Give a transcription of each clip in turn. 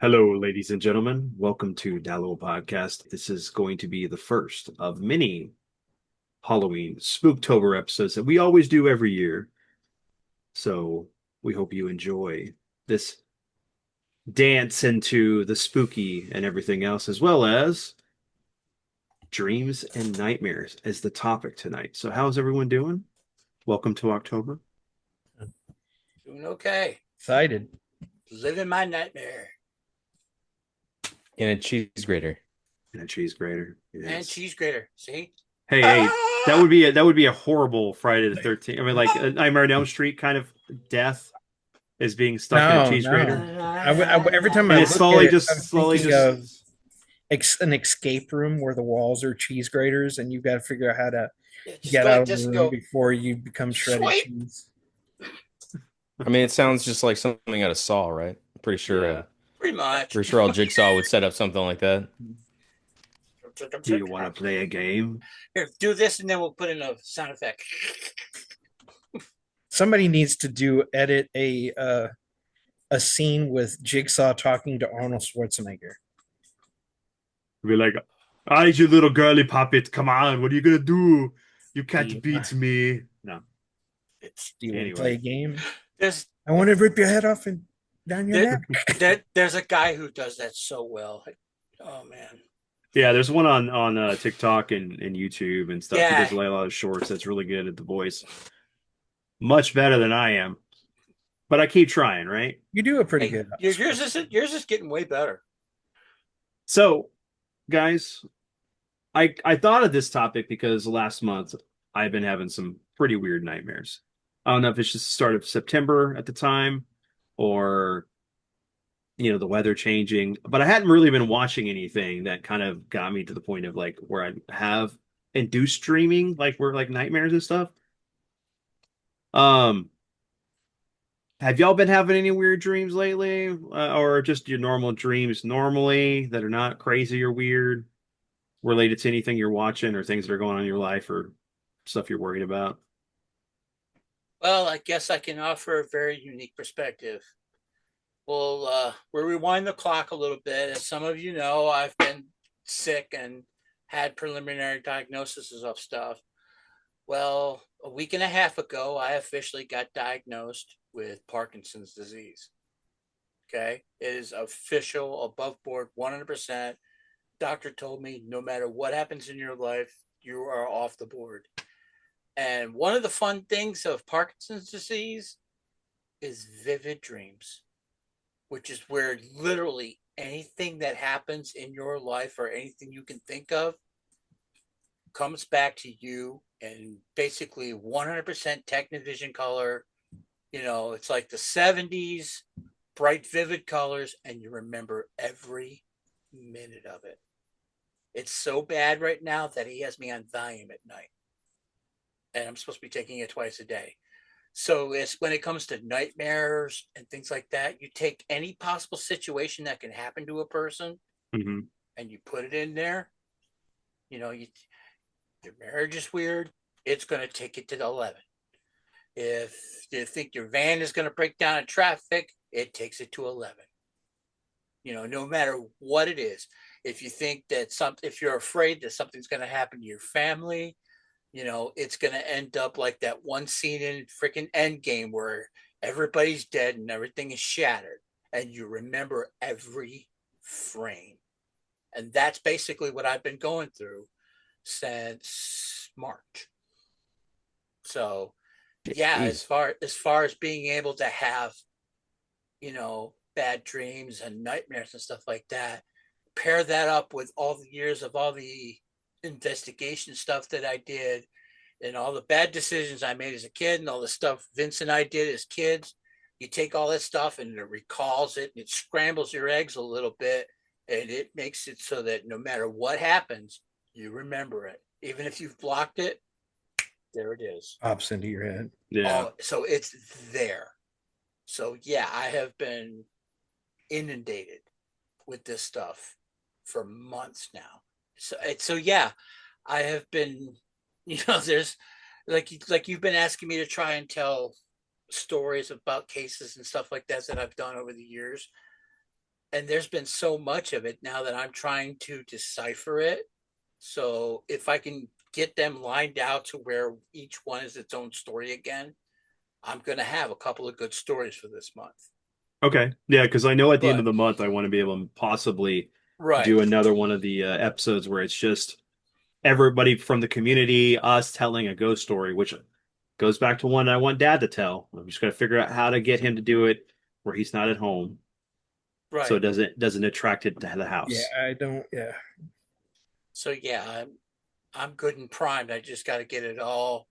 Hello, ladies and gentlemen. Welcome to Dallo Podcast. This is going to be the first of many Halloween Spooktober episodes that we always do every year. So we hope you enjoy this dance into the spooky and everything else, as well as dreams and nightmares as the topic tonight. So, how's everyone doing? Welcome to October. Doing okay. Excited. Living my nightmare. In a cheese grater. And a cheese grater. And Yes. cheese grater. See? Hey, that would be a horrible Friday the 13th. I mean, like a Nightmare on Elm Street kind of death is being stuck in a No, cheese no. grater. Every time And I it look slowly at it, just I'm slowly thinking just of an escape room where the walls are cheese graters, and you've got to figure out how to Just get like out of the just room go before you become shredded swipe. cheese. I mean, it sounds just like something out of Saw, right? I'm pretty sure. Yeah. Pretty much. Pretty sure all Jigsaw would set up something like that. Do you want to play a game? Here, do this and then we'll put in a sound effect. Somebody needs to edit a scene with Jigsaw talking to Arnold Schwarzenegger. Be like, "I, you little girly puppet, come on, what are you gonna do? You can't Yeah. beat me." No. It's Do you want Anyway. to play a game? there's I want to rip your head off and down your there, neck. there's a guy who does that so well. Oh man. Yeah, there's one on TikTok and YouTube and stuff. He Yeah. does a lot of shorts. That's really good at the voice. Much better than I am. But I keep trying, right? You do a pretty Hey, good. yours is getting way better. So, guys, I thought of this topic because last month I've been having some pretty weird nightmares. I don't know if it's just the start of September at the time or the weather changing, but I hadn't really been watching anything that kind of got me to the point of like where I have induced dreaming, like where like nightmares and stuff. Um, have y'all been having any weird dreams lately, or just your normal dreams normally that are not crazy or weird, related to anything you're watching or things that are going on in your life or stuff you're worried about? Well, I guess I can offer a very unique perspective. We'll rewind the clock a little bit. As some of you know, I've been sick and had preliminary diagnoses of stuff. Well, a week and a half ago, I officially got diagnosed with Parkinson's disease. Okay. It is official, above board, 100%. Doctor told me no matter what happens in your life, you are off the board. And one of the fun things of Parkinson's disease is vivid dreams, which is where literally anything that happens in your life or anything you can think of comes back to you and basically 100% Technivision color. It's like the 70s, bright, vivid colors, and you remember every minute of it. It's so bad right now that he has me on Valium at night. And I'm supposed to be taking it twice a day. So it's when it comes to nightmares and things like that, you take any possible situation that can happen to a person Mm-hmm. and you put it in there. Your marriage is weird, it's going to take it to the 11. If you think your van is going to break down in traffic, it takes it to 11. No matter what it is. If you think that if you're afraid that something's going to happen to your family, it's going to end up like that one scene in freaking Endgame where everybody's dead and everything is shattered and you remember every frame. And that's basically what I've been going through since March. So, yeah, Jeez. as far as being able to have, bad dreams and nightmares and stuff like that, pair that up with all the years of all the investigation stuff that I did and all the bad decisions I made as a kid and all the stuff Vince and I did as kids. You take all that stuff and it recalls it and it scrambles your eggs a little bit and it makes it so that no matter what happens, you remember it. Even if you've blocked it, there it is. Pops into your head. Yeah. Oh, so it's there. So yeah, I have been inundated with this stuff for months now. So yeah, I have been, there's like you've been asking me to try and tell stories about cases and stuff like that I've done over the years. and there's been so much of it now that I'm trying to decipher it. So if I can get them lined out to where each one is its own story again, I'm going to have a couple of good stories for this month. Okay. Yeah, because I know at the end of But the month I want to be able to possibly right, do another one of the episodes where it's just everybody from the community, us telling a ghost story, which goes back to one I want Dad to tell. I'm just gonna figure out how to get him to do it where he's not at home, so it right. doesn't attract it to the Yeah, house. I don't. Yeah, So yeah, I'm good and primed. I just got to get it out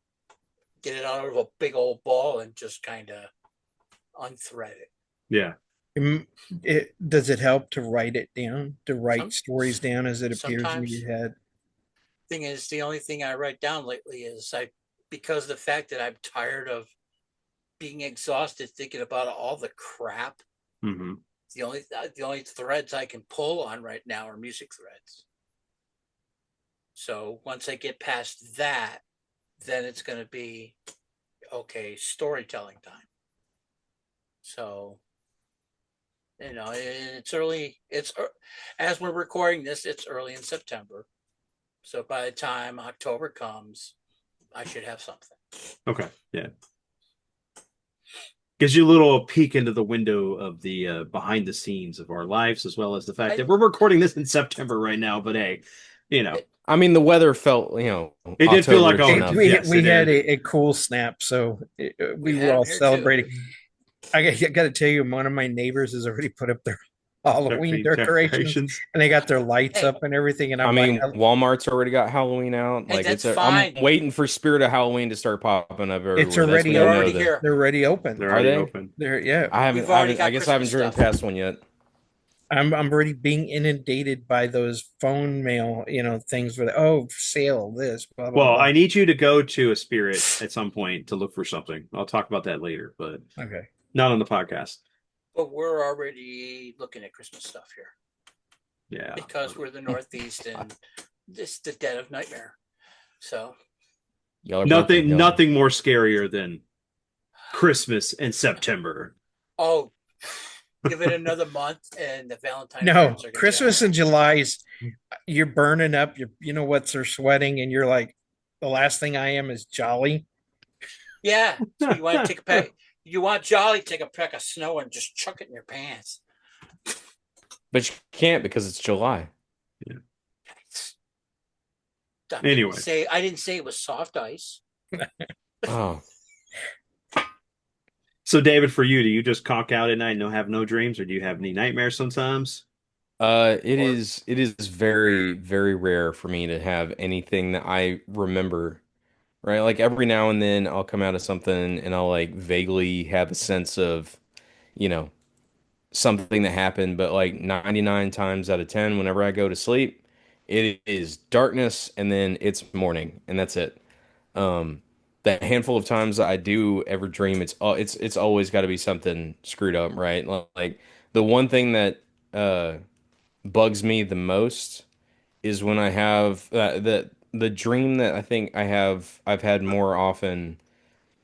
of a big old ball and just kind of unthread it. Yeah. Mm, does it help to write it down, to write Some stories down as it appears in sometimes your head? thing is the only thing I write down lately is I because of the fact that I'm tired of being exhausted thinking about all the crap. Hmm. The only threads I can pull on right now are music threads. So once I get past that, then it's going to be okay, storytelling time. So it's early. As we're recording this, it's early in September. So by the time October comes, I should have something. Okay. Yeah. Gives you a little peek into the window of the behind the scenes of our lives, as well as the fact I, that we're recording this in September right now. But hey, you know, it, I mean, the weather felt, it did feel like, October-ish oh, enough. yes, We it had did. a cool snap, so we we were had them all here too. celebrating. I got to tell you, one of my neighbors has already put up their Halloween decorations, Decorations. and they got their lights Hey, up and everything. And I I'm like, mean, Walmart's already got Halloween out. hey, Like that's I'm fine. waiting for Spirit of Halloween to start popping up it's everywhere. That's when already They're you know already open. that. here. They're already open. They're Are already they? open. They're yeah. We've already I got guess I haven't Christmas driven stuff. past one yet. I'm already being inundated by those phone mail, things with for sale, this, blah blah Well, blah. I need you to go to a spirit at some point to look for something. I'll talk about that later, but Okay. not on the podcast. But we're already looking at Christmas stuff here Yeah. because we're the Northeast and this is the dead of nightmare. So Y'all are both Nothing young. nothing more scarier than Christmas in September. oh, give it another month and the Valentine No, fairs are going to be Christmas over. in July's you're burning up. You know what's are sweating, and you're like, the last thing I am is jolly. Yeah. So you want to take a peck? You want Jolly? Take a peck of snow and just chuck it in your pants. But you can't because it's July. Anyway, I didn't say it was soft ice. Oh. so David, for you, do you just conk out at night and have no dreams, or do you have any nightmares sometimes? Or It is very, very rare for me to have anything that I remember, right? Like every now and then I'll come out of something and I'll like vaguely have a sense of, you know, something that happened, but like 99 times out of 10, whenever I go to sleep, it is darkness and then it's morning and that's it. Um, that handful of times that I do ever dream, it's always got to be something screwed up, right? Like the one thing that bugs me the most is when I have the dream that I think I've had more often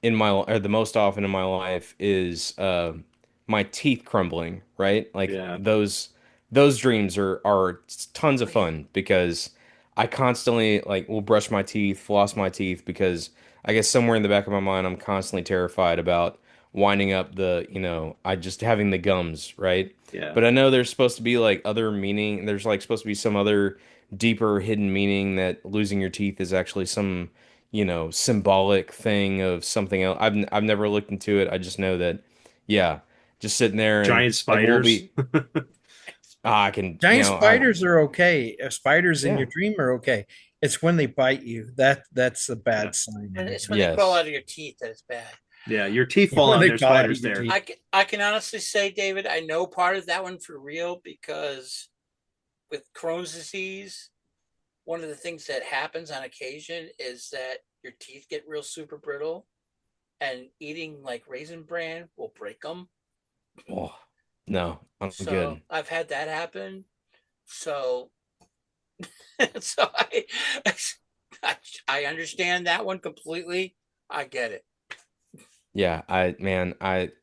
in my or the most often in my life is my teeth crumbling, right? Like Yeah, those dreams are tons of fun because I constantly like will brush my teeth, floss my teeth because I guess somewhere in the back of my mind I'm constantly terrified about winding up I just having the gums, right? yeah. But I know there's supposed to be like other meaning. There's like supposed to be some other deeper hidden meaning that losing your teeth is actually some symbolic thing of something else. I've never looked into it. I just know that, yeah, just sitting there and Giant like we'll spiders. be, I can, Giant spiders are okay. Spiders in yeah, your dream are okay. It's when they bite you that's a Yeah, bad sign. when it's when they crawl yes, out of your teeth that it's bad. yeah. Your teeth fall When on they there. fall out of Spiders your there. teeth. I can honestly say, David, I know part of that one for real because with Crohn's disease, one of the things that happens on occasion is that your teeth get real super brittle, and eating like Raisin Bran will break them. oh, no, I'm So good. I've had that happen. So so I understand that one completely. I get it. Yeah, I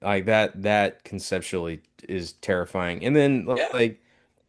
like that conceptually is terrifying. And then Yeah. like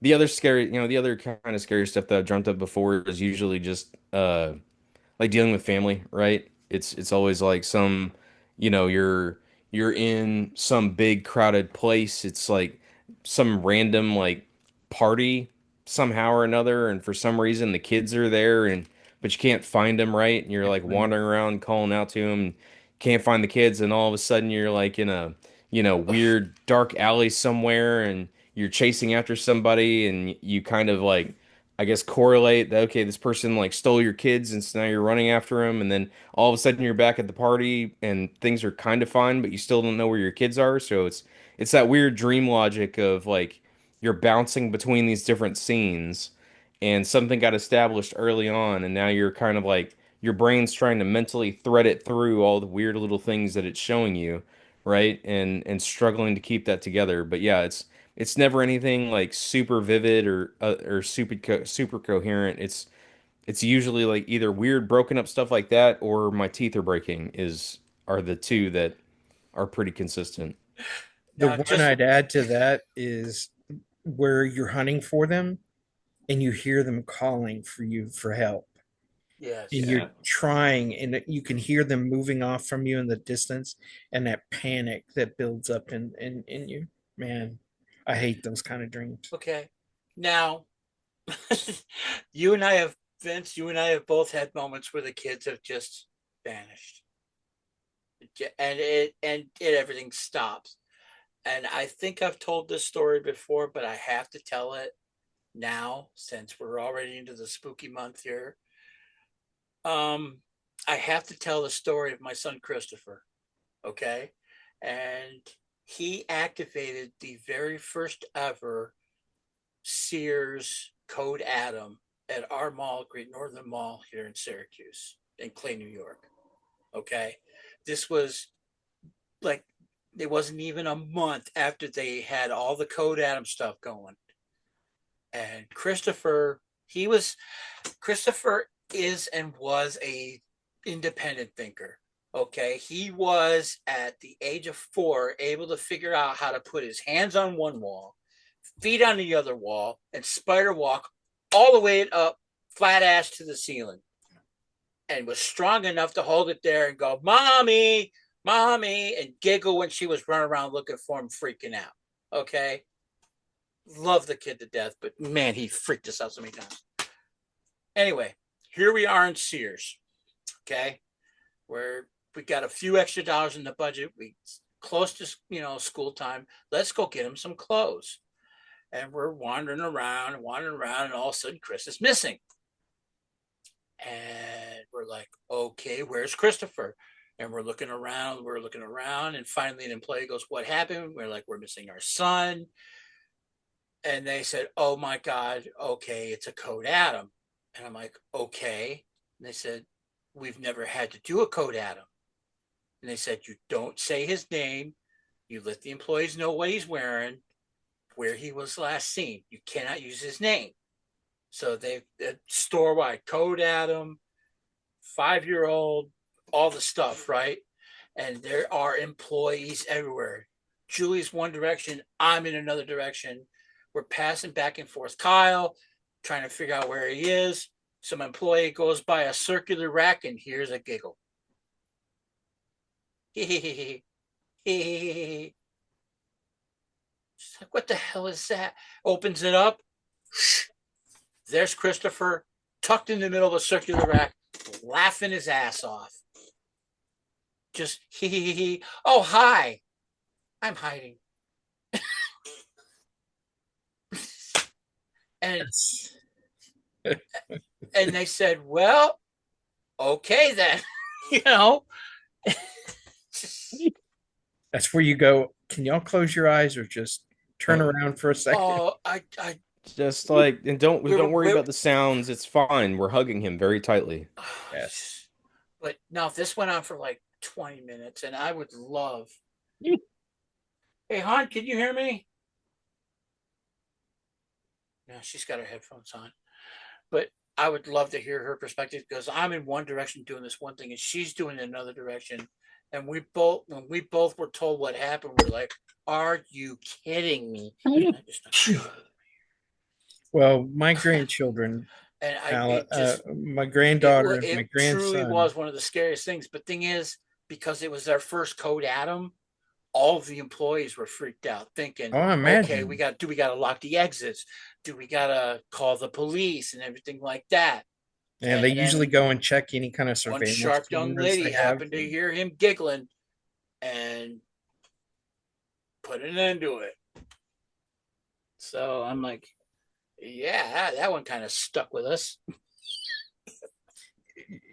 the other scary, the other kind of scary stuff that I've dreamt of before is usually just like dealing with family, right? It's always like some, you're in some big crowded place. It's like some random like party somehow or another, and for some reason the kids are there, and but you can't find them, right? And you're like wandering around calling out to them, can't find the kids, and all of a sudden you're like in a weird dark alley somewhere, and you're chasing after somebody, and you kind of like I guess correlate that okay, this person like stole your kids and so now you're running after them and then all of a sudden you're back at the party and things are kind of fine but you still don't know where your kids are. So it's that weird dream logic of like you're bouncing between these different scenes and something got established early on and now you're kind of like your brain's trying to mentally thread it through all the weird little things that it's showing you, right? And struggling to keep that together. But yeah, it's never anything like super vivid or super coherent. It's usually like either weird broken up stuff like that or my teeth are breaking is are the two that are pretty consistent. The Now, one just I'd add to that is where you're hunting for them and you hear them calling for you for help. And yes. you're Yeah. trying, and you can hear them moving off from you in the distance, and that panic that builds up in you. Man, I hate those kind of dreams. Okay. Now, you and I have Vince. You and I have both had moments where the kids have just vanished, and everything stops. And I think I've told this story before, but I have to tell it now since we're already into the spooky month here. Um, I have to tell the story of my son Christopher. Okay, and he activated the very first ever Sears Code Atom at our mall, Great Northern Mall here in Syracuse, in Clay, New York. Okay, this was like it wasn't even a month after they had all the Code Atom stuff going, and Christopher is and was a independent thinker. Okay, he was at the age of 4 able to figure out how to put his hands on one wall, feet on the other wall, and spider walk all the way up flat ass to the ceiling, and was strong enough to hold it there and go, "Mommy, mommy," and giggle when she was running around looking for him, freaking out. Okay, love the kid to death, but man, he freaked us out so many times. Anyway, here we are in Sears. Okay, where we got a few extra dollars in the budget. We close to school time. Let's go get him some clothes. And we're wandering around, and all of a sudden Chris is missing. And we're like, okay, where's Christopher? And we're looking around, and finally an employee goes, "What happened?" We're like, "We're missing our son." And they said, "Oh my God, okay, it's a code Adam." And I'm like, "Okay." And they said, "We've never had to do a code Adam." And they said, "You don't say his name. You let the employees know what he's wearing, where he was last seen. You cannot use his name." So they store wide code Adam, 5-year-old, all the stuff, right? And there are employees everywhere. Julie's one direction, I'm in another direction. We're passing back and forth Kyle, trying to figure out where he is. Some employee goes by a circular rack and hears a giggle. She's like, "What the hell is that?" Opens it up. There's Christopher tucked in the middle of a circular rack, laughing his ass off. Just he. "Oh, hi. I'm hiding." And That's and they said, "Well, okay then." you know. that's where you go. Can y'all close your eyes or just turn around for a second? Oh, I Just like and don't worry we about the sounds. It's fine. We're hugging him very tightly. Yes. but no, this went on for like 20 minutes, and I would love. Hey, hon, can you hear me? No, she's got her headphones on. But I would love to hear her perspective because I'm in one direction doing this one thing and she's doing it another direction. And when we both were told what happened, we're like, "Are you kidding me?" And I just, Well, my grandchildren, and it just my granddaughter and my it truly grandson. was one of the scariest things. But thing is, because it was their first code Atom, all of the employees were freaked out, thinking, Oh, I "Okay, imagine. we got to lock the exits? Do we got to call the police and everything like that?" And they And usually then go and check any kind of one surveillance sharp young cameras lady they have. happened to hear him giggling and put an end to it. So I'm like, yeah, that one kind of stuck with us.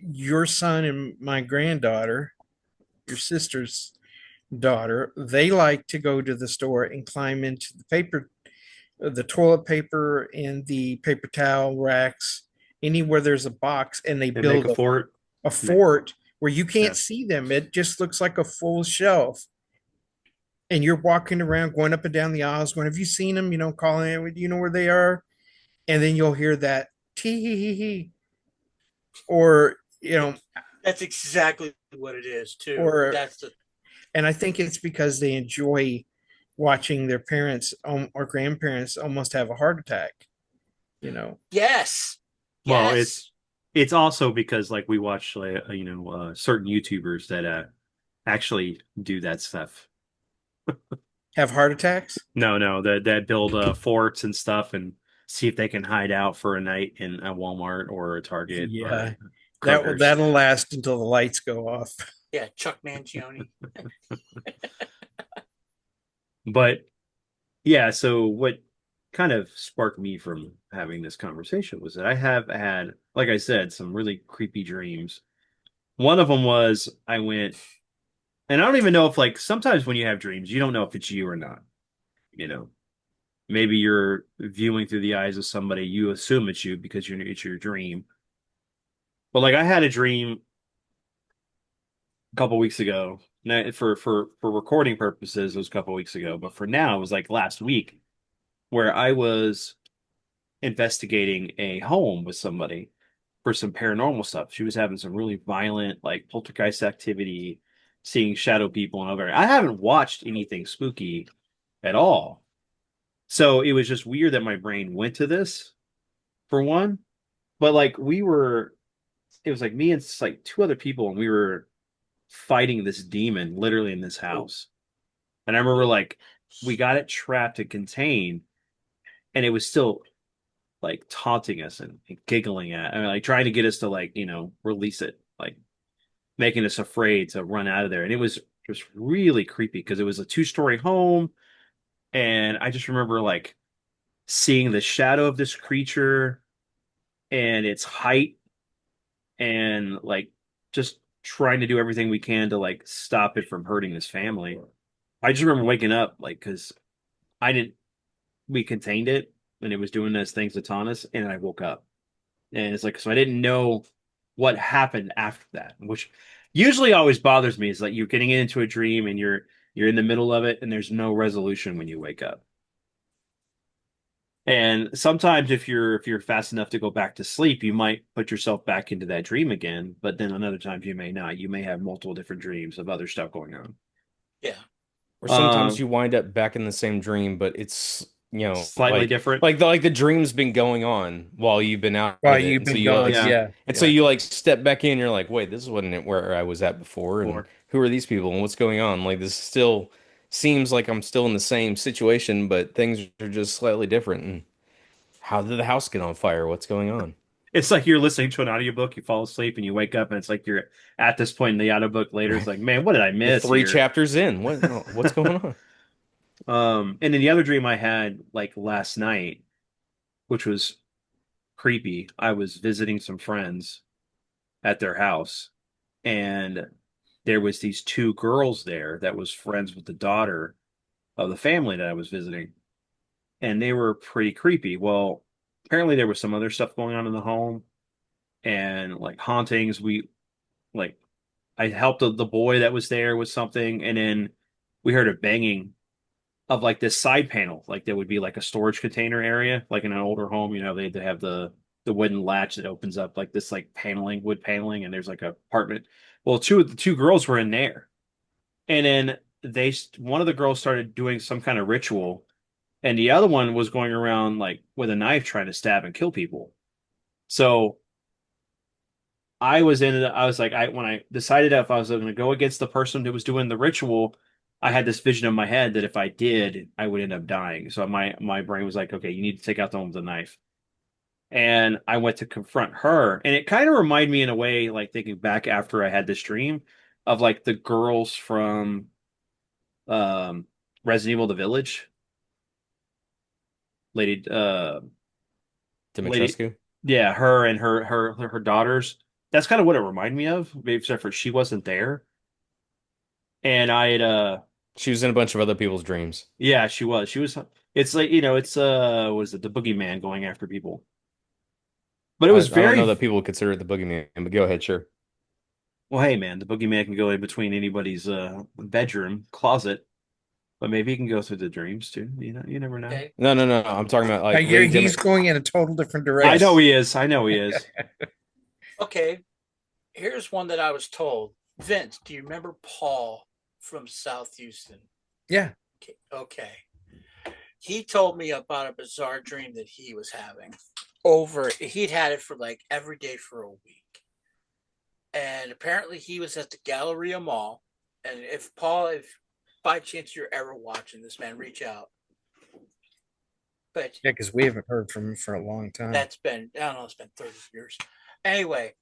Your son and my granddaughter, your sister's daughter, they like to go to the store and climb into the toilet paper and the paper towel racks, anywhere there's a box, and they And make build a fort. a fort where you Yeah. can't see them. It just looks like a full shelf. And you're walking around, going up and down the aisles, going, "Have you seen them?" Calling, "Do you know where they are?" And then you'll hear that tee hee hee hee, or That's exactly what it is too. or That's the and I think it's because they enjoy watching their parents or grandparents almost have a heart attack. You know, yes, Well, yes. it's also because like we watch like certain YouTubers that actually do that stuff. have heart attacks. No, that build forts and stuff and see if they can hide out for a night in a Walmart or a Target Yeah, or Kroger's. that'll last until the lights go off. Yeah, Chuck Mangione. But yeah, so what kind of sparked me from having this conversation was that I have had, like I said, some really creepy dreams. One of them was I went, and I don't even know if like sometimes when you have dreams, you don't know if it's you or not. You know, maybe you're viewing through the eyes of somebody, you assume it's you because it's your dream. But like I had a dream a couple weeks ago. Now, for recording purposes, it was a couple weeks ago, but for now, it was like last week where I was investigating a home with somebody for some paranormal stuff. She was having some really violent, like poltergeist activity, seeing shadow people and over. I haven't watched anything spooky at all. So it was just weird that my brain went to this for one. But like it was like me and like two other people, and we were fighting this demon literally in this house. And I remember like we got it trapped and contained, and it was still like taunting us and giggling at, I mean, like trying to get us to like, release it, like making us afraid to run out of there. And it was just really creepy because it was a two-story home. And I just remember like seeing the shadow of this creature and its height and like just trying to do everything we can to like stop it from hurting this family. I just remember waking up like because I didn't we contained it and it was doing those things to taunt us, and I woke up. And it's like, so I didn't know what happened after that, which usually always bothers me is like you're getting into a dream and you're in the middle of it and there's no resolution when you wake up. And sometimes if you're fast enough to go back to sleep, you might put yourself back into that dream again, but then on other times you may not. You may have multiple different dreams of other stuff going on. Yeah. Or sometimes Um, you wind up back in the same dream, but it's, Slightly different. like the dream's been going on while you've been out While of it. you've And so been you gone, Yeah. yeah, and so yeah. you like step back in, you're like, wait, this wasn't it where I was at before, and Or who are these people and what's going on? Like this still seems like I'm still in the same situation, but things are just slightly different. And how did the house get on fire? What's going on? it's like you're listening to an audiobook, you fall asleep and you wake up and it's like you're at this point in the audiobook later. It's Right. like, man, what did I You're miss three here? chapters in. What's going on? And then the other dream I had like last night, which was creepy. I was visiting some friends at their house, and there was these two girls there that was friends with the daughter of the family that I was visiting, and they were pretty creepy. Well, apparently there was some other stuff going on in the home and like hauntings. We like I helped the boy that was there with something, and then we heard a banging of like this side panel, like there would be like a storage container area, like in an older home, they have the wooden latch that opens up like this like paneling, wood paneling, and there's like a apartment. Well, two of the two girls were in there, And then one of the girls started doing some kind of ritual, and the other one was going around like with a knife trying to stab and kill people. So I was like, when I decided if I was going to go against the person who was doing the ritual, I had this vision in my head that if I did, I would end up dying. So my brain was like, okay, you need to take out the one with a knife. And I went to confront her, and it kind of reminded me in a way, like thinking back after I had this dream, of like the girls from um Resident Evil: The Village, lady, lady, Dimitrescu. yeah, her and her daughters. That's kind of what it reminded me of, maybe except for she wasn't there. And I had She was in a bunch of other people's dreams. yeah, she was. She was it's like, it's was it the boogeyman going after people. But it was I don't know very that people would consider it the boogeyman, but go ahead, sure. well, hey man, the boogeyman can go in between anybody's bedroom closet, but maybe he can go through the dreams too. You never know. Okay. No, no, no. I'm talking about like He's going in a total different I direction. know he is. I know he is. Okay. Here's one that I was told. Vince, do you remember Paul from South Houston? Yeah. Okay. He told me about a bizarre dream that he was having. He'd had it for like every day for a week. And apparently he was at the Galleria Mall. And if by chance you're ever watching this, man, reach out. But Yeah, because we haven't heard from him for a long time. I don't know, it's been 30 years. Anyway,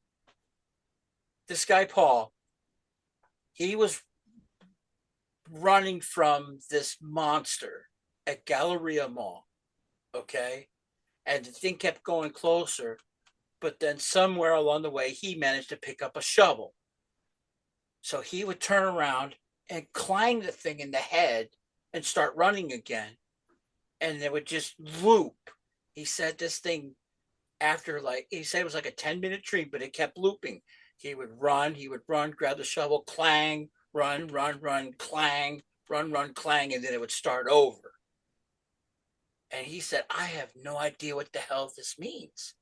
this guy, Paul, he was running from this monster at Galleria Mall. Okay. And the thing kept going closer. But then somewhere along the way, he managed to pick up a shovel. So he would turn around and clang the thing in the head and start running again. And it would just loop. He said this thing he said it was like a 10-minute dream, but it kept looping. He would run, grab the shovel, clang, run, clang, run, clang, and then it would start over. And he said, I have no idea what the hell this means.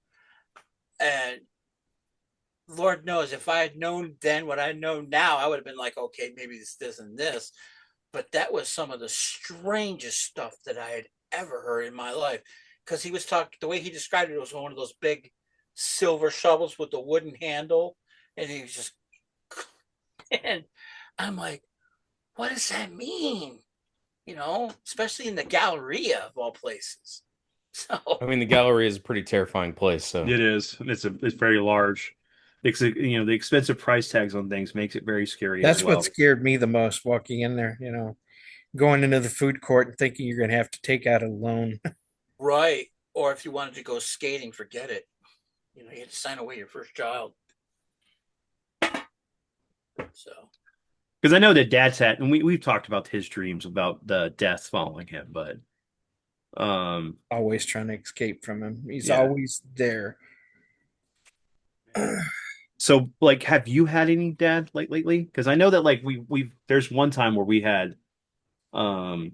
And Lord knows, if I had known then what I know now, I would have been like, okay, maybe this, and this. But that was some of the strangest stuff that I had ever heard in my life. Because he was talking, the way he described it was one of those big silver shovels with the wooden handle. And he was just, and I'm like, what does that mean? Especially in the Galleria of all places. So, I mean, the gallery is a pretty terrifying place, so It is. It's very large. The expensive price tags on things makes it very scary as That's what well. scared me the most walking in there, going into the food court and thinking you're going to have to take out a loan. right. Or if you wanted to go skating, forget it. You had to sign away your first child. So, Because I know that Dad's had, and we've talked about his dreams about the death following him, but Always trying to escape from him. He's Yeah. always there. so like, have you had any dad lately? Because I know that like there's one time where we had um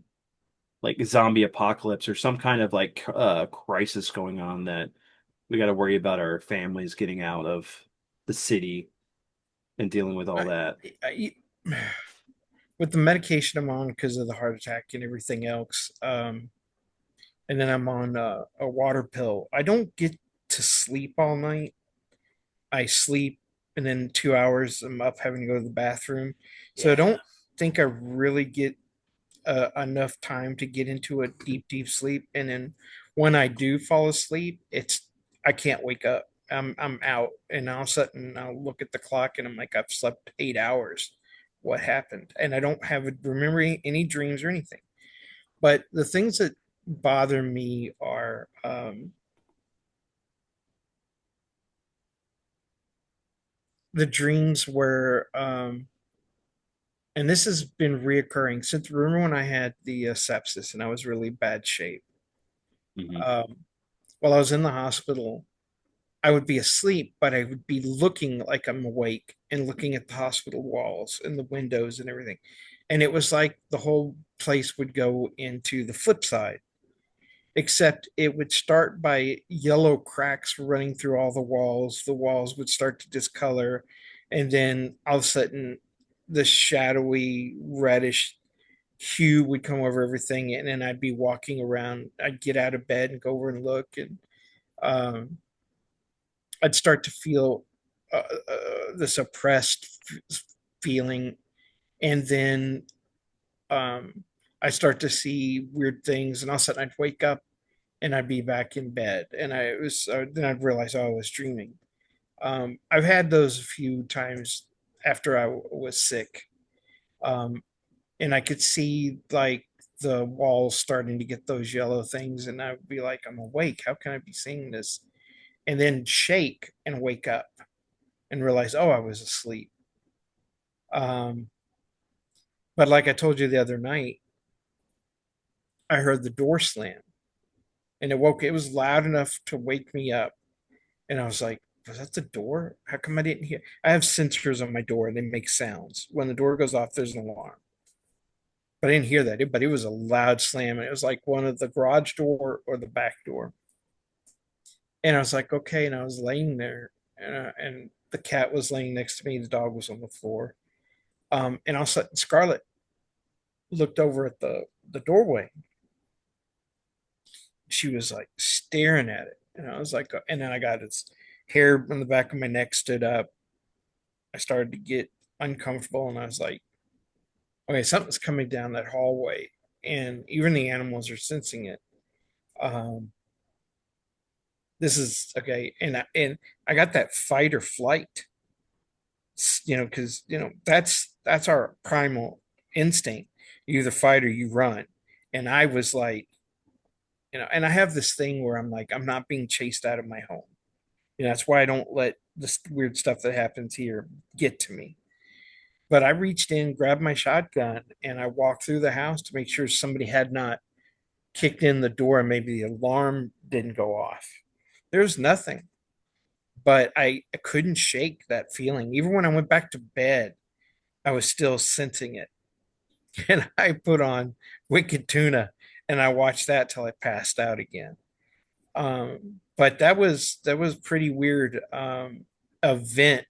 like a zombie apocalypse or some kind of like crisis going on that we got to worry about our families getting out of the city and dealing with all that. With the medication I'm on because of the heart attack and everything else, and then I'm on a water pill. I don't get to sleep all night. I sleep, and then 2 hours I'm up having to go to the bathroom. So I yeah. don't think I really get enough time to get into a deep sleep. And then when I do fall asleep, I can't wake up. I'm out, and all of a sudden I'll look at the clock and I'm like, I've slept 8 hours. What happened? And I don't have remembering any dreams or anything. But the things that bother me are the dreams where and this has been reoccurring since, remember when I had the sepsis and I was really bad shape. Mhm. While I was in the hospital, I would be asleep, but I would be looking like I'm awake and looking at the hospital walls and the windows and everything. And it was like the whole place would go into the flip side, except it would start by yellow cracks running through all the walls. The walls would start to discolor, and then all of a sudden this shadowy reddish hue would come over everything, and then I'd be walking around. I'd get out of bed and go over and look, and um, I'd start to feel this oppressed feeling, and then um, I start to see weird things, and all of a sudden I'd wake up and I'd be back in bed, and I was then I'd realize, oh, I was dreaming. I've had those a few times after I was sick, um, and I could see like the walls starting to get those yellow things, and I'd be like, I'm awake. How can I be seeing this? And then shake and wake up and realize, oh, I was asleep. Um, but like I told you the other night, I heard the door slam, and it woke. It was loud enough to wake me up, and I was like, was that the door? How come I didn't hear? I have sensors on my door, and they make sounds. When the door goes off, there's an alarm. But I didn't hear that. But it was a loud slam, and it was like one of the garage door or the back door. And I was like, okay. And I was laying there, and the cat was laying next to me. The dog was on the floor. And all of a sudden, Scarlett looked over at the doorway. She was like staring at it, and I was like, and then I got its hair on the back of my neck stood up. I started to get uncomfortable, and I was like, okay, something's coming down that hallway, and even the animals are sensing it. Um, this is okay, and I got that fight or flight, because that's our primal instinct. You either fight or you run, and I was like, and I have this thing where I'm like, I'm not being chased out of my home. That's why I don't let this weird stuff that happens here get to me. But I reached in, grabbed my shotgun, and I walked through the house to make sure somebody had not kicked in the door and maybe the alarm didn't go off. There's nothing, but I couldn't shake that feeling. Even when I went back to bed, I was still sensing it. And I put on Wicked Tuna and I watched that till I passed out again. But that was pretty weird event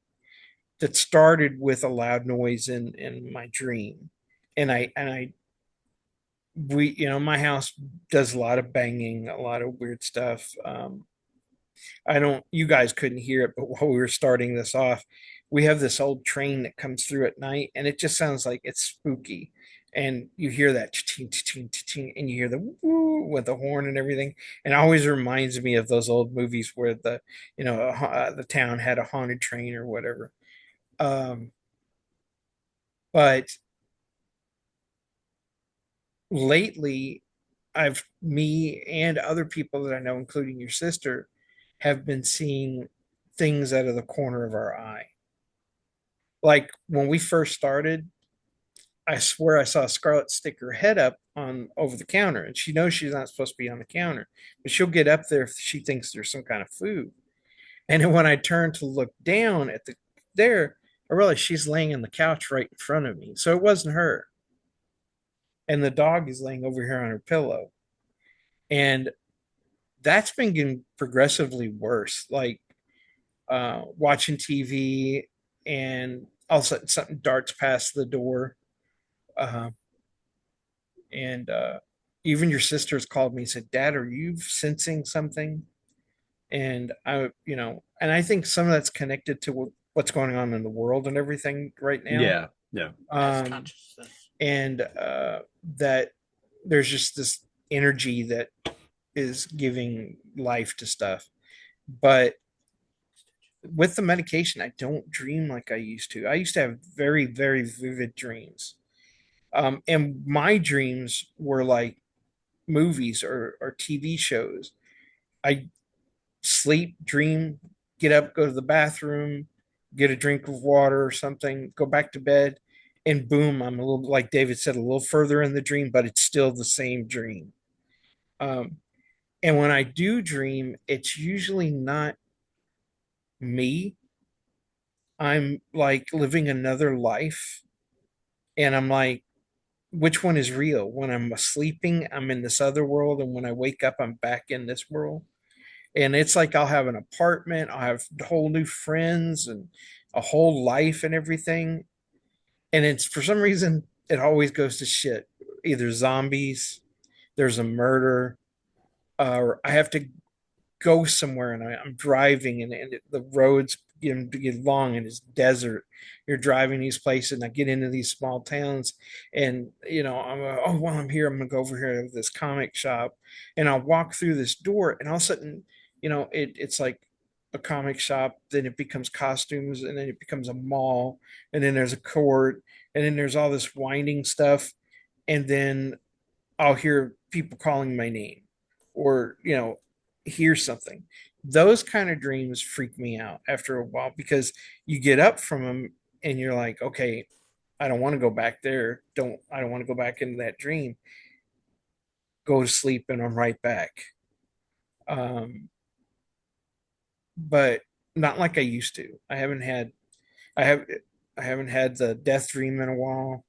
that started with a loud noise in my dream. And I we my house does a lot of banging, a lot of weird stuff. I don't You guys couldn't hear it, but while we were starting this off, we have this old train that comes through at night, and it just sounds like it's spooky. And you hear that ching, ching, ching, and you hear the woo with the horn and everything. And it always reminds me of those old movies where the town had a haunted train or whatever. Um, but lately, me and other people that I know, including your sister, have been seeing things out of the corner of our eye. Like when we first started, I swear I saw Scarlett stick her head up on over the counter, and she knows she's not supposed to be on the counter, but she'll get up there if she thinks there's some kind of food. And then when I turn to look down at there, I realize she's laying on the couch right in front of me. So it wasn't her. And the dog is laying over here on her pillow. And that's been getting progressively worse. Like watching TV, and all of a sudden something darts past the door. Uh, and even your sisters called me and said, Dad, are you sensing something? And and I think some of that's connected to what's going on in the world and everything right now. Yeah, yeah. Um, and that there's just this energy that is giving life to stuff. But with the medication, I don't dream like I used to. I used to have very, very vivid dreams. And my dreams were like movies or TV shows. I sleep, dream, get up, go to the bathroom, get a drink of water or something, go back to bed, and boom, I'm a little, like David said, a little further in the dream, but it's still the same dream. Um, and when I do dream, it's usually not me. I'm like living another life. And I'm like, which one is real? When I'm sleeping, I'm in this other world. And when I wake up, I'm back in this world. And it's like I'll have an apartment, I'll have whole new friends and a whole life and everything. And it's for some reason it always goes to shit. Either zombies, there's a murder, or I have to go somewhere and I'm driving and the roads get long and it's desert. You're driving these places and I get into these small towns and oh, while I'm here, I'm gonna go over here to this comic shop and I'll walk through this door and all of a sudden, it's like a comic shop, then it becomes costumes and then it becomes a mall and then there's a court and then there's all this winding stuff and then I'll hear people calling my name or, hear something. Those kind of dreams freak me out after a while because you get up from them and you're like, okay, I don't want to go back there. I don't want to go back into that dream. Go to sleep and I'm right back. Um, but not like I used to. I have I haven't had the death dream in a while.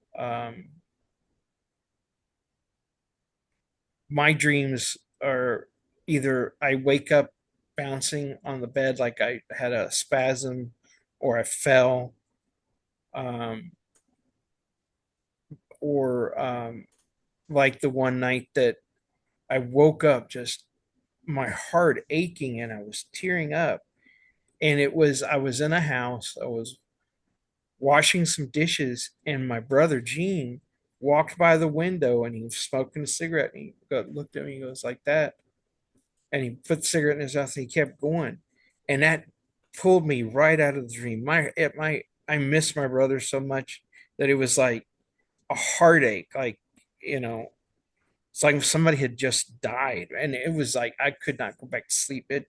My dreams are either I wake up bouncing on the bed like I had a spasm or I fell, um, or like the one night that I woke up just my heart aching and I was tearing up. And I was in a house, I was washing some dishes, and my brother Gene walked by the window and he was smoking a cigarette and looked at me and goes like that and he put the cigarette in his mouth and he kept going. And that pulled me right out of the dream. I miss my brother so much that it was like a heartache. Like, you know, it's like if somebody had just died. And it was like I could not go back to sleep. It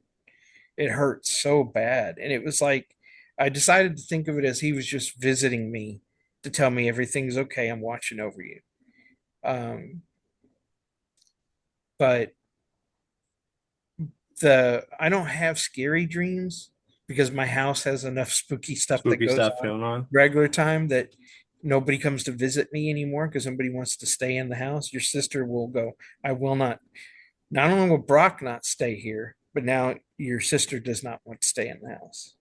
hurt so bad. And it was like I decided to think of it as he was just visiting me to tell me everything's okay. I'm watching over you. Um, but the I don't have scary dreams because my house has enough spooky stuff that Spooky goes stuff on going on. regular time that nobody comes to visit me anymore because somebody wants to stay in the house. Your sister will go, I will not. Not only will Brock not stay here, but now your sister does not want to stay in the house.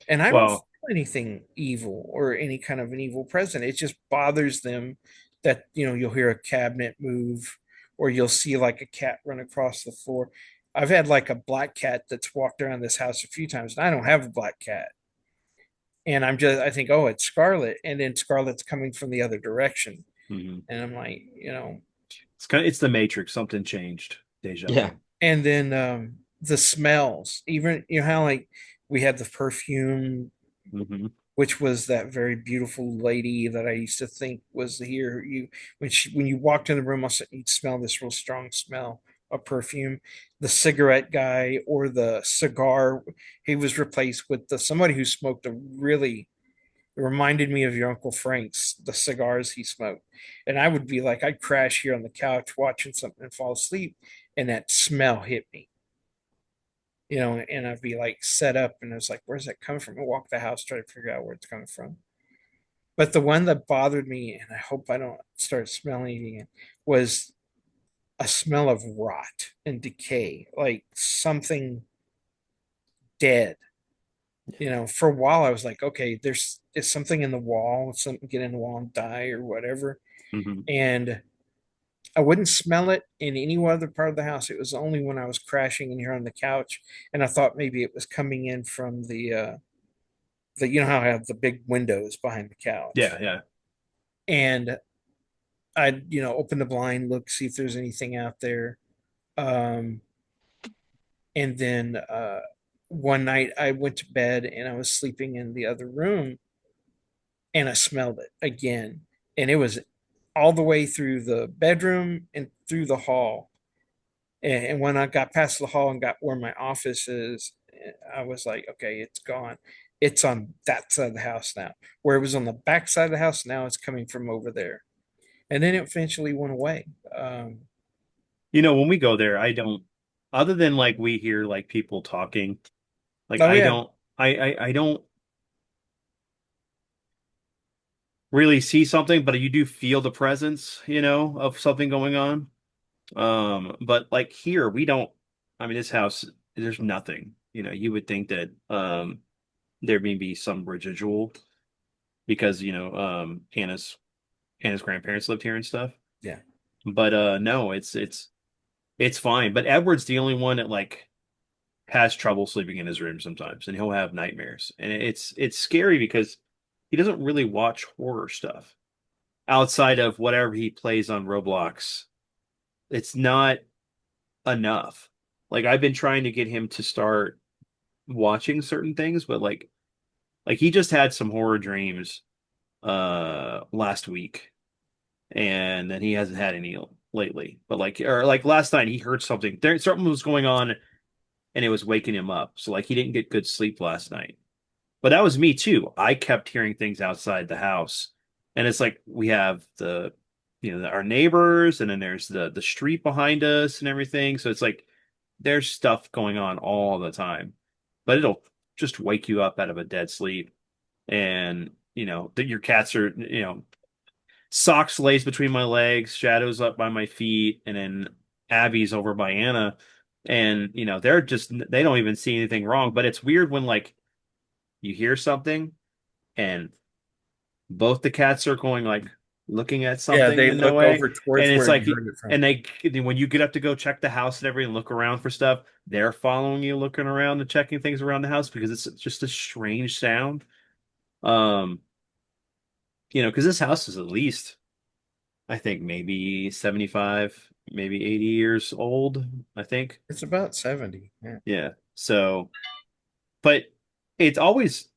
And I don't feel Well, anything evil or any kind of an evil presence. It just bothers them that, you'll hear a cabinet move or you'll see like a cat run across the floor. I've had like a black cat that's walked around this house a few times, and I don't have a black cat. And I think, oh, it's Scarlet. And then Scarlet's coming from the other direction. mhm. And I'm like, It's the Matrix. Something changed. Deja Yeah. vu. and then the smells, even, how like we had the perfume Hmm. which was that very beautiful lady that I used to think was here. When you walked in the room, you'd smell this real strong smell of perfume. The cigarette guy or the cigar, he was replaced with somebody who smoked a really it reminded me of your Uncle Frank's, the cigars he smoked. And I would be like, I'd crash here on the couch watching something and fall asleep, and that smell hit me. And I'd be like set up and it's like, where's that coming from? I walk the house, try to figure out where it's coming from. But the one that bothered me, and I hope I don't start smelling it again, was a smell of rot and decay, like something dead. For a while I was like, okay, is something in the wall, something get in the wall and die or whatever. Hmm. And I wouldn't smell it in any other part of the house. It was only when I was crashing in here on the couch, and I thought maybe it was coming in from how I have the big windows behind the Yeah, couch. yeah. And I'd, open the blind, look, see if there's anything out there. Um, and then one night I went to bed and I was sleeping in the other room and I smelled it again. And it was all the way through the bedroom and through the hall. And when I got past the hall and got where my office is, I was like, okay, it's gone. It's on that side of the house now. Where it was on the back side of the house, now it's coming from over there. And then it eventually went away. When we go there, I don't, other than like we hear like people talking, like Oh I yeah, don't, I don't really see something, but you do feel the presence, of something going on. But like here, we don't, I mean, this house, there's nothing, you would think that, there may be some residual. because Hannah's grandparents lived here and stuff. Yeah. But no, it's fine. But Edward's the only one that like has trouble sleeping in his room sometimes, and he'll have nightmares. And it's scary because he doesn't really watch horror stuff outside of whatever he plays on Roblox. It's not enough. Like I've been trying to get him to start watching certain things, but like he just had some horror dreams last week, and then he hasn't had any lately. But like or like last night he heard something. Something was going on and it was waking him up. So like he didn't get good sleep last night. But that was me too. I kept hearing things outside the house. And it's like we have our neighbors, and then there's the street behind us and everything. So it's like there's stuff going on all the time. But it'll just wake you up out of a dead sleep. And that your cats are, socks lays between my legs, shadows up by my feet, and then Abby's over by Anna. And they don't even see anything wrong. But it's weird when like you hear something and both the cats are going like looking at Yeah, something they in the look way. over And towards it's where like, you heard it from. and when you get up to go check the house and everything, look around for stuff, they're following you, looking around and checking things around the house because it's just a strange sound. Um, because this house is at least, I think, maybe 75, maybe 80 years old, I think. It's about 70. Yeah. Yeah. So, but it's always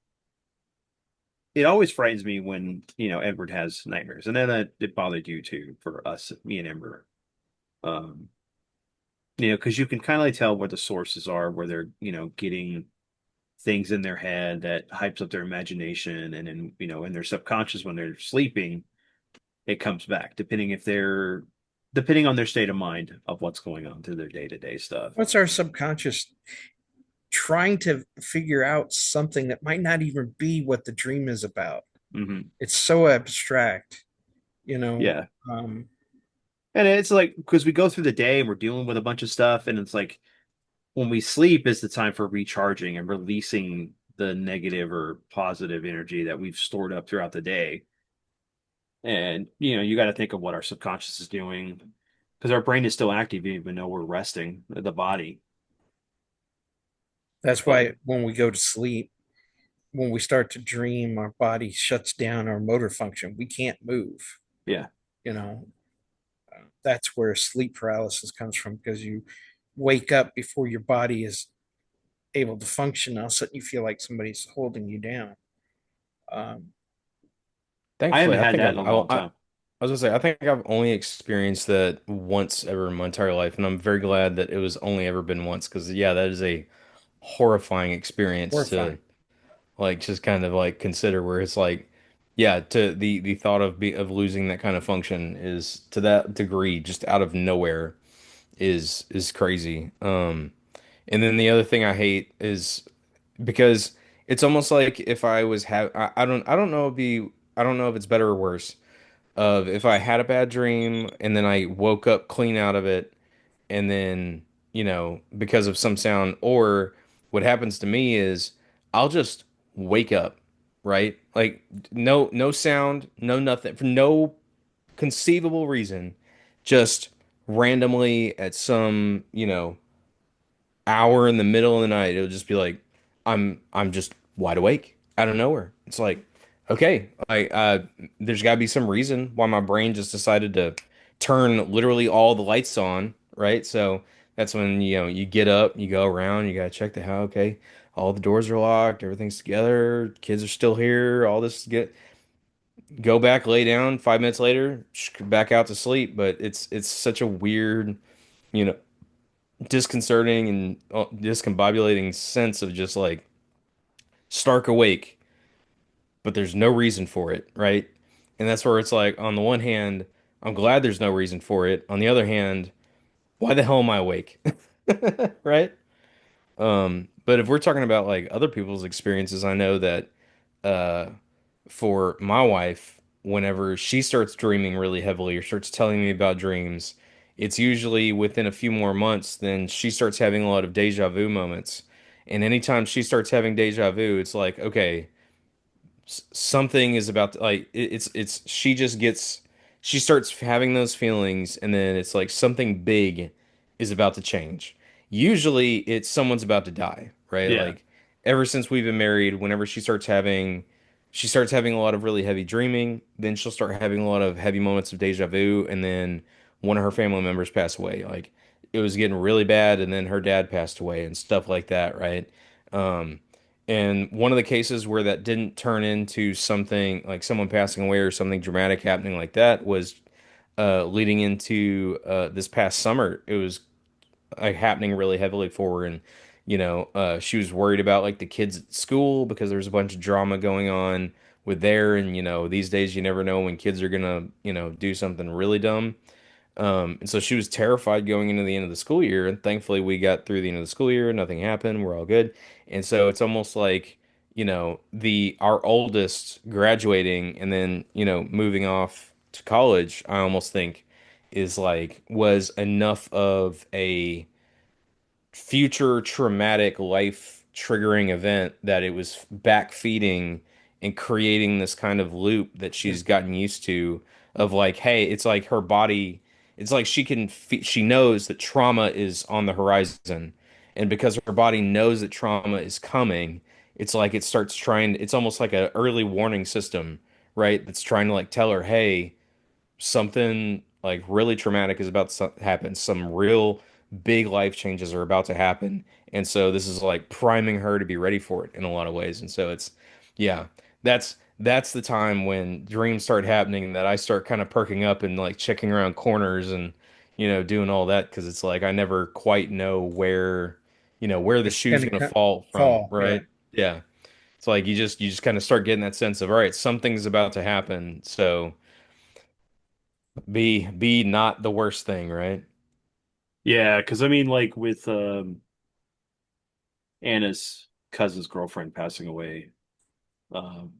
it always frightens me when, Edward has nightmares. And then it bothered you too for us, me and Ember. Um, because you can kind of like tell where the sources are, where they're, getting things in their head that hypes up their imagination. And then, in their subconscious when they're sleeping, it comes back, depending on their state of mind of what's going on through their day-to-day stuff. What's our subconscious trying to figure out something that might not even be what the dream is about? Hmm. It's so abstract, you know. Yeah. Um, And it's like, because we go through the day and we're dealing with a bunch of stuff, and it's like, when we sleep is the time for recharging and releasing the negative or positive energy that we've stored up throughout the day. And you got to think of what our subconscious is doing because our brain is still active even though we're resting the body. that's But why when we go to sleep, when we start to dream, our body shuts down our motor function. We can't move, yeah, you know. That's where sleep paralysis comes from because you wake up before your body is able to function. All of a sudden, you feel like somebody's holding you down. Um, I Thankfully, haven't I had think that in a long time. I was gonna say I think I've only experienced that once ever in my entire life, and I'm very glad that it was only ever been once because yeah, that is a horrifying experience to Horrifying. like just kind of like consider where it's like yeah, to the thought of losing that kind of function is to that degree just out of nowhere is crazy. And then the other thing I hate is because it's almost like if I was have I don't know I don't know if it's better or worse of if I had a bad dream and then I woke up clean out of it and then because of some sound, or what happens to me is I'll just wake up, right? Like no sound, no nothing for no conceivable reason, just randomly at some hour in the middle of the night, it'll just be like I'm just wide awake out of nowhere. It's like, okay, there's got to be some reason why my brain just decided to turn literally all the lights on, right? So that's when you get up, you go around, you gotta check the house. Okay, all the doors are locked, everything's together, kids are still here, all this get go back, lay down. 5 minutes later, back out to sleep. But it's such a weird, you know, disconcerting and discombobulating sense of just like stark awake, but there's no reason for it, right? And that's where it's like, on the one hand, I'm glad there's no reason for it. On the other hand, why the hell am I awake? Right? But if we're talking about like other people's experiences, I know that uh for my wife, whenever she starts dreaming really heavily or starts telling me about dreams, it's usually within a few more months, then she starts having a lot of deja vu moments. And anytime she starts having deja vu, it's like, okay, something is about to, like it's she just gets she starts having those feelings, and then it's like something big is about to change. Usually it's someone's about to die, right? Yeah. Like ever since we've been married, whenever she starts having a lot of really heavy dreaming, then she'll start having a lot of heavy moments of deja vu, and then one of her family members passed away. Like it was getting really bad, and then her dad passed away and stuff like that, right? Um, and one of the cases where that didn't turn into something like someone passing away or something dramatic happening like that was leading into this past summer. It was like happening really heavily for her, and she was worried about like the kids at school because there was a bunch of drama going on with there, and these days you never know when kids are gonna do something really dumb. And so she was terrified going into the end of the school year, and thankfully we got through the end of the school year, nothing happened, we're all good. And so it's almost like, the our oldest graduating and then, moving off to college, I almost think is like was enough of a future traumatic life triggering event that it was backfeeding and creating this kind of loop that she's gotten used to of like, hey, it's like her body, it's like she knows that trauma is on the horizon, and because her body knows that trauma is coming, it's like it starts trying, it's almost like a early warning system, right, that's trying to like tell her, hey, something like really traumatic is about to happen. Some real big life changes are about to happen. And so this is like priming her to be ready for it in a lot of ways. And so it's, yeah, that's the time when dreams start happening that I start kind of perking up and like checking around corners and, doing all that because it's like I never quite know where the It's shoe's gonna gonna fall from, fall. Yeah. right? Yeah. It's like you just kind of start getting that sense of, all right, something's about to happen. So be not the worst thing, right? Yeah, because I mean, like with Anna's cousin's girlfriend passing away, um,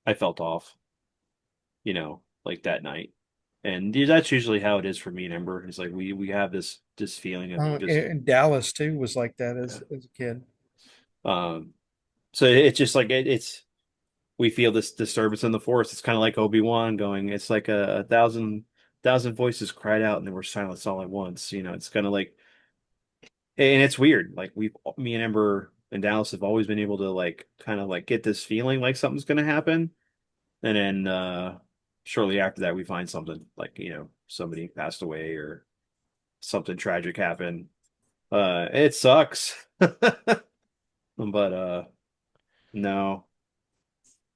I felt off, like that night. And that's usually how it is for me and Ember. It's like we have this feeling of just And Dallas too was like that yeah. as a kid. Um, so it's just like it's we feel this disturbance in the forest. It's kind of like Obi-Wan going, it's like a thousand voices cried out and there were silence all at once. It's kind of like, and it's weird. Like me and Ember and Dallas have always been able to like kind of like get this feeling like something's gonna happen. And then shortly after that we find something like, somebody passed away or something tragic happened. It sucks. But no.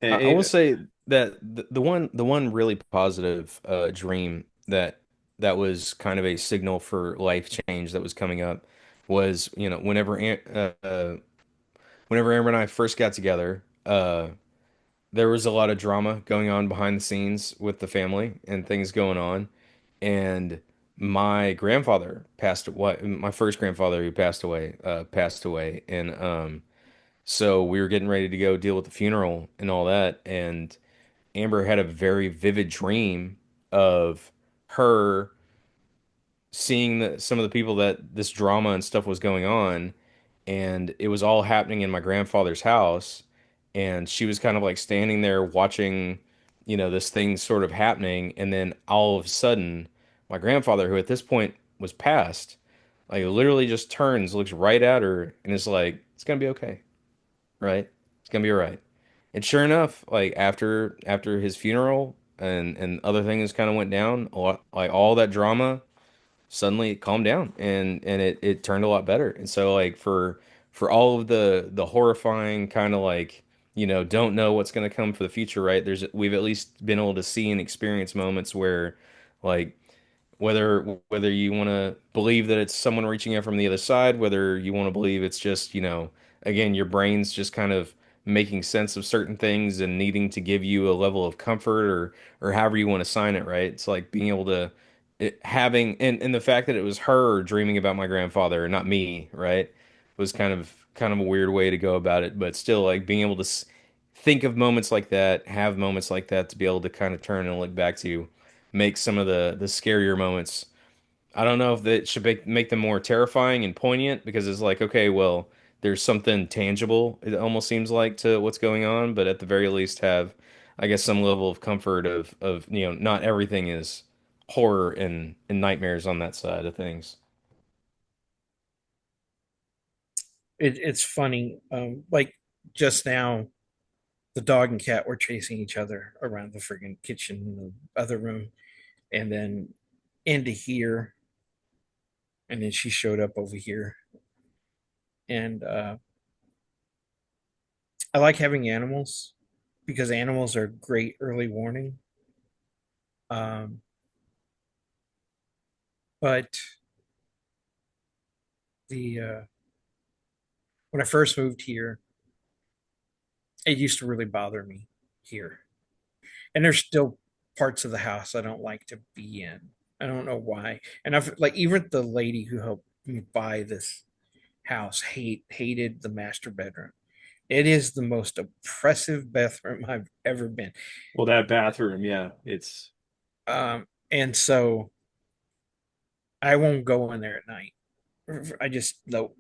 I will It, say that the one really positive dream that was kind of a signal for life change that was coming up was, whenever Amber and I first got together, there was a lot of drama going on behind the scenes with the family and things going on. And my grandfather passed away. My first grandfather who passed away. And so we were getting ready to go deal with the funeral and all that. And Amber had a very vivid dream of her seeing some of the people that this drama and stuff was going on, and it was all happening in my grandfather's house, and she was kind of like standing there watching, this thing sort of happening, and then all of a sudden, my grandfather, who at this point was passed, like literally just turns, looks right at her, and is like, "It's gonna be okay, right? It's gonna be all right." And sure enough, like after his funeral and other things kind of went down, like all that drama suddenly it calmed down and it turned a lot better. And so like for all of the horrifying kind of like, don't know what's going to come for the future, right? We've at least been able to see and experience moments where like whether you want to believe that it's someone reaching out from the other side, whether you want to believe it's just, again, your brain's just kind of making sense of certain things and needing to give you a level of comfort or however you want to sign it, right? It's like being able to having and the fact that it was her dreaming about my grandfather and not me, right? Was kind of a weird way to go about it, but still like being able to think of moments like that, have moments like that to be able to kind of turn and look back to make some of the scarier moments. I don't know if that should make them more terrifying and poignant because it's like, okay, well, there's something tangible, it almost seems like, to what's going on, but at the very least have, I guess, some level of comfort of not everything is horror and nightmares on that side of things. It's funny. Like just now, the dog and cat were chasing each other around the friggin' kitchen in the other room, and then into here, and then she showed up over here. And I like having animals because animals are great early warning. Um, but the when I first moved here, it used to really bother me here. And there's still parts of the house I don't like to be in. I don't know why. And I've like even the lady who helped me buy this house hated the master bedroom. It is the most oppressive bathroom I've ever been. Well, that bathroom, yeah, it's And so I won't go in there at night. I just no,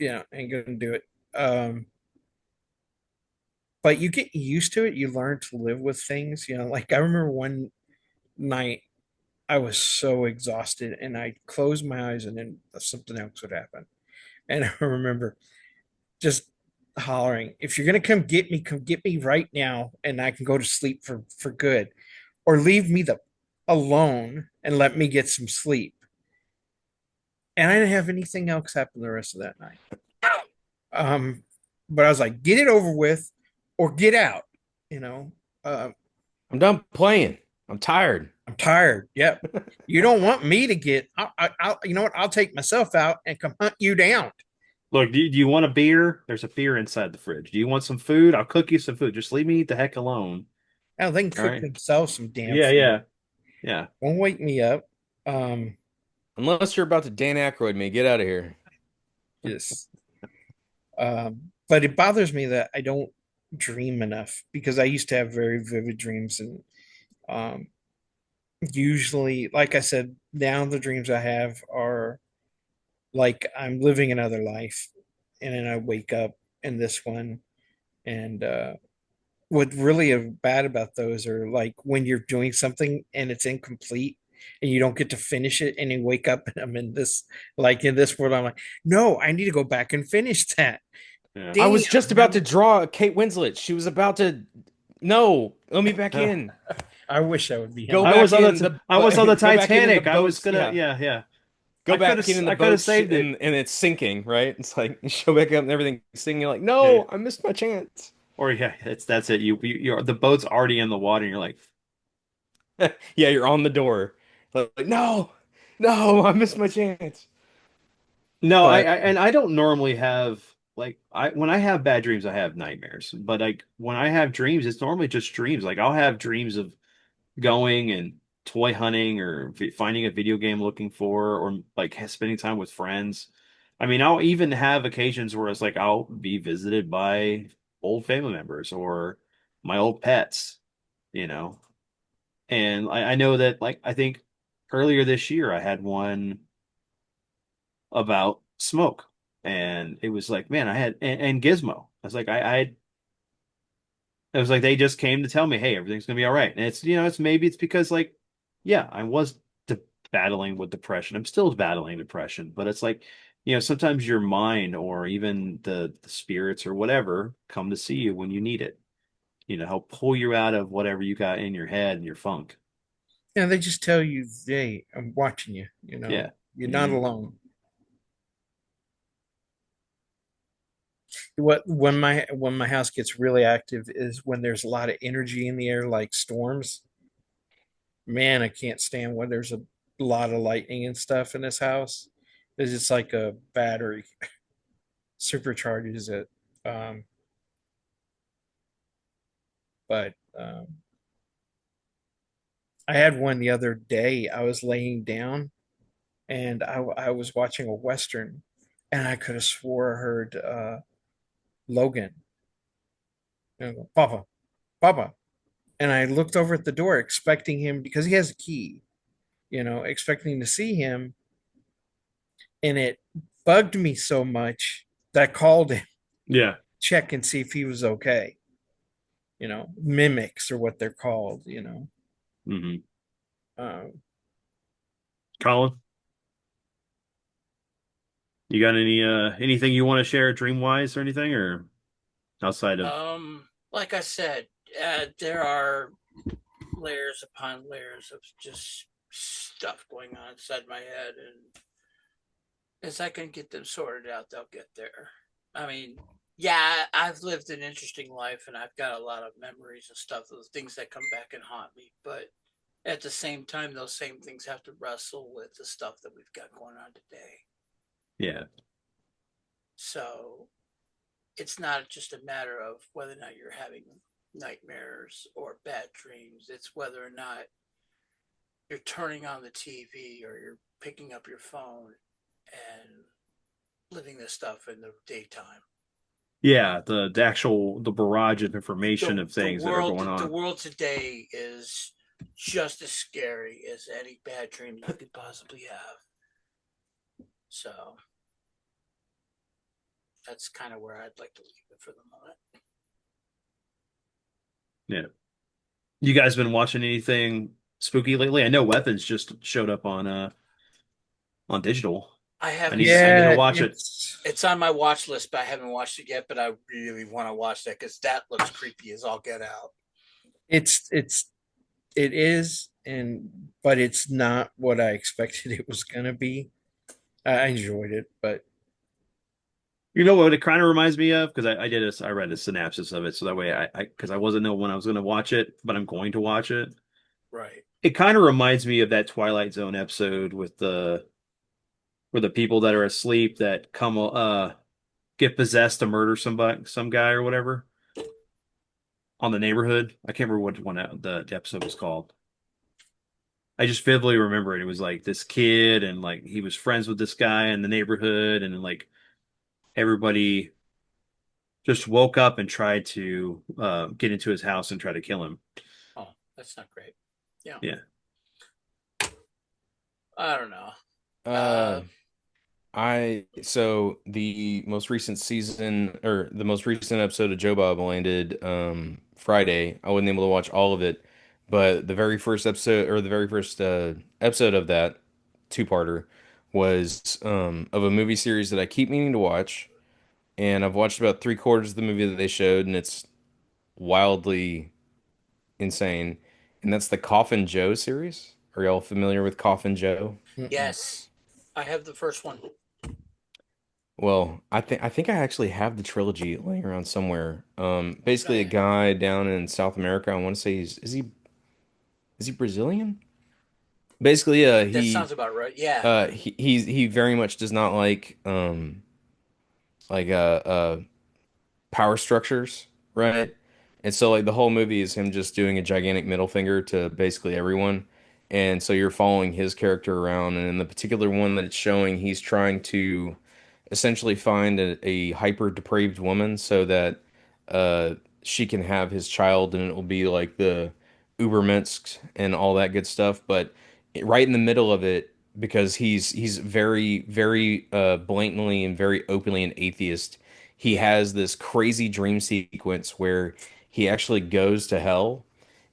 ain't gonna do it. But you get used to it. You learn to live with things. Like I remember one night I was so exhausted and I closed my eyes and then something else would happen. And I remember just hollering, if you're gonna come get me right now, and I can go to sleep for good. Or leave me the alone and let me get some sleep. And I didn't have anything else happen the rest of that night. Um, but I was like, get it over with or get out, you know. Uh, I'm done playing. I'm tired. I'm tired. Yep. You don't want me to get, you know what? I'll take myself out and come hunt you down. look. Do you want a beer? There's a beer inside the fridge. Do you want some food? I'll cook you some food. Just leave me the heck alone. Now they can All cook right. themselves some damn Yeah, food. yeah, yeah. Don't wake me up. Um, Unless you're about to Dan Aykroyd me, get out of here. just, but it bothers me that I don't dream enough because I used to have very vivid dreams and um, usually, like I said, now the dreams I have are like I'm living another life, and then I wake up in this one. And what really bad about those are like when you're doing something and it's incomplete and you don't get to finish it, and you wake up and I'm in this, like in this world. I'm like, no, I need to go back and finish that. Yeah. I Damn, was just about to draw Kate Winslet. She was about to. No, let me back in. I wish I would be Go him. back in the. I was on the Go back into the Titanic. I was boats. gonna, Yeah, yeah, yeah. go back in the I could have boats saved it. and it's sinking. Right? It's like you show back up and everything singing. You're like, Yeah. no, I missed my chance. Or yeah, that's it. You're the boat's already in the water, and you're like, Yeah, you're on the door. Like, no, no, I missed my chance. no, But and I don't normally have like I when I have bad dreams, I have nightmares. But like when I have dreams, it's normally just dreams. Like I'll have dreams of going and toy hunting or finding a video game looking for, or like spending time with friends. I mean, I'll even have occasions where it's like I'll be visited by old family members or my old pets, you know. And I know that like I think earlier this year I had one about smoke. And it was like, man, I had and Gizmo. I was like, I had it was like they just came to tell me, hey, everything's gonna be all right. And it's it's maybe it's because like, yeah, I was battling with depression. I'm still battling depression, but it's like, sometimes your mind or even the spirits or whatever come to see you when you need it. Help pull you out of whatever you got in your head and your funk. they just tell you, hey, I'm watching you, Yeah. you're not Hmm. alone. When my house gets really active is when there's a lot of energy in the air, like storms. Man, I can't stand when there's a lot of lightning and stuff in this house. It's just like a battery supercharges it. Um, but I had one the other day. I was laying down and I was watching a Western, and I could have swore I heard Logan, Papa, Papa. And I looked over at the door expecting him, because he has a key, expecting to see him. And it bugged me so much that called him, Yeah. check and see if he was okay. Mimics are what they're called. Hmm. Um, Colin, you got anything you want to share dream wise or anything, or outside of? Like I said, there are layers upon layers of just stuff going on inside my head, and as I can get them sorted out, they'll get there. I mean, yeah, I've lived an interesting life, and I've got a lot of memories and stuff, those things that come back and haunt me. But at the same time, those same things have to wrestle with the stuff that we've got going on today. Yeah. So it's not just a matter of whether or not you're having nightmares or bad dreams. It's whether or not you're turning on the TV or you're picking up your phone and living this stuff in the daytime. Yeah, the actual the barrage of information The of the things that are world going the on. world today is just as scary as any bad dream you could possibly have. So that's kind of where I'd like to leave it for the moment. Yeah. You guys been watching anything spooky lately? I know Weapons just showed up on digital. I I haven't need I seen need to yeah, it. watch it. It's on my watch list, but I haven't watched it yet. But I really want to watch that because that looks creepy as all get out. it is, but it's not what I expected it was gonna be. I enjoyed it, but You know what it kind of reminds me of? Because I read a synopsis of it, so that way because I wasn't know when I was going to watch it, but I'm going to watch it. Right. It kind of reminds me of that Twilight Zone episode with the where the people that are asleep that come get possessed to murder somebody, some guy or whatever on the neighborhood. I can't remember what one the episode was called. I just vividly remember it. It was like this kid and like he was friends with this guy in the neighborhood and like everybody just woke up and tried to get into his house and try to kill him. Oh, that's not great. Yeah. Yeah. I don't know. Uh, I so the most recent season or the most recent episode of Joe Bob landed Friday. I wasn't able to watch all of it, but the very first episode or the very first episode of that two-parter was of a movie series that I keep meaning to watch, and I've watched about three-quarters of the movie that they showed, and it's wildly insane. And that's the Coffin Joe series. Are y'all familiar with Coffin Joe? mm-mm. Yes, I have the first one. Well, I think I actually have the trilogy laying around somewhere. Basically a Okay. guy down in South America. I want to say is he Brazilian? Basically, That sounds about right. Yeah. he very much does not like power structures, right? And so like the whole movie is him just doing a gigantic middle finger to basically everyone. And so you're following his character around, and in the particular one that it's showing, he's trying to essentially find a hyper depraved woman so that she can have his child and it will be like the Ubermensch and all that good stuff. But right in the middle of it, because he's very blatantly and very openly an atheist, he has this crazy dream sequence where he actually goes to hell,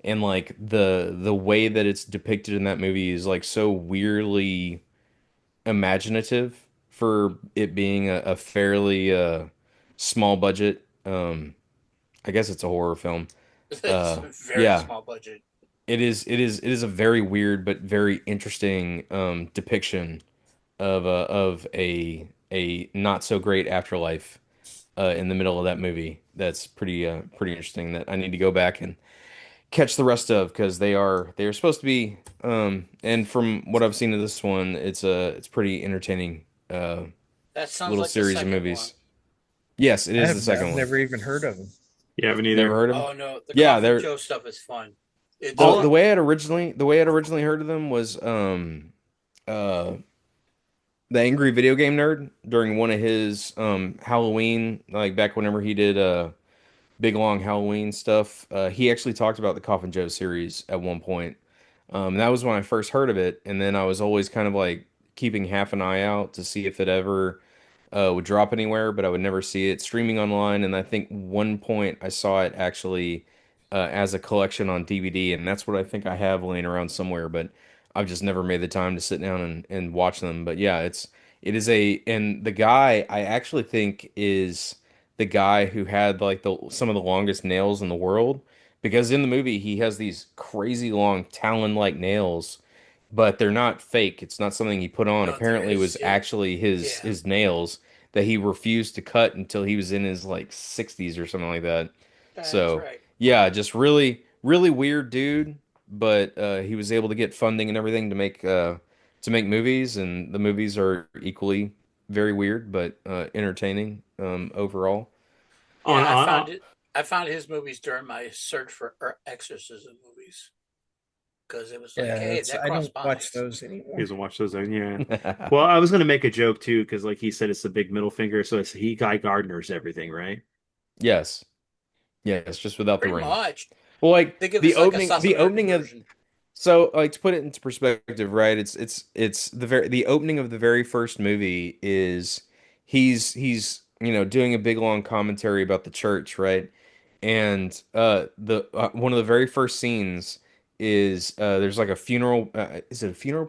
and like the way that it's depicted in that movie is like so weirdly imaginative for it being a fairly small budget. I guess it's a horror film. It's a very Yeah, small budget. it is a very weird but very interesting depiction of a not so great afterlife in the middle of that movie. That's pretty interesting. That I need to go back and catch the rest of because they are supposed to be and from what I've seen of this one, it's pretty entertaining That sounds little like the series of second one. movies. Yes, it is the I've second one. never even heard of him. You haven't Never either. heard of them? Oh no, the Yeah, Coffin they're Joe stuff is fun. It's the All way I'd originally heard of them was uh the Angry Video Game Nerd during one of his Halloween, like back whenever he did big long Halloween stuff. He actually talked about the Coffin Joe series at one point. That was when I first heard of it, and then I was always kind of like keeping half an eye out to see if it ever would drop anywhere, but I would never see it streaming online. And I think one point I saw it actually as a collection on DVD, and that's what I think I have laying around somewhere. But I've just never made the time to sit down and watch them. But yeah, it is and the guy I actually think is the guy who had like the some of the longest nails in the world, because in the movie he has these crazy long talon-like nails, but they're not fake. It's not something he put on. No, there Apparently, it is. was actually Yeah, his nails that he refused to cut until he was in his like 60s or something like that. that's So, right. yeah, just really weird dude, but he was able to get funding and everything to make movies, and the movies are equally very weird but entertaining overall. On, Yeah, I on, found on it. I found his movies during my search for exorcism movies because it was like, Yeah, hey, that's that I cross don't watch binds. those he anymore. doesn't watch those. Yeah. Well, I was gonna make a joke too, because like he said, it's the big middle finger, so it's he Guy Gardner's everything, right? Yes. Yes, just without the Pretty ring. much. Well, like Think of it as like a South the American opening of version. so like to put it into perspective, right? It's the opening of the very first movie is he's doing a big long commentary about the church, right? And the one of the very first scenes is there's like a funeral. Is it a funeral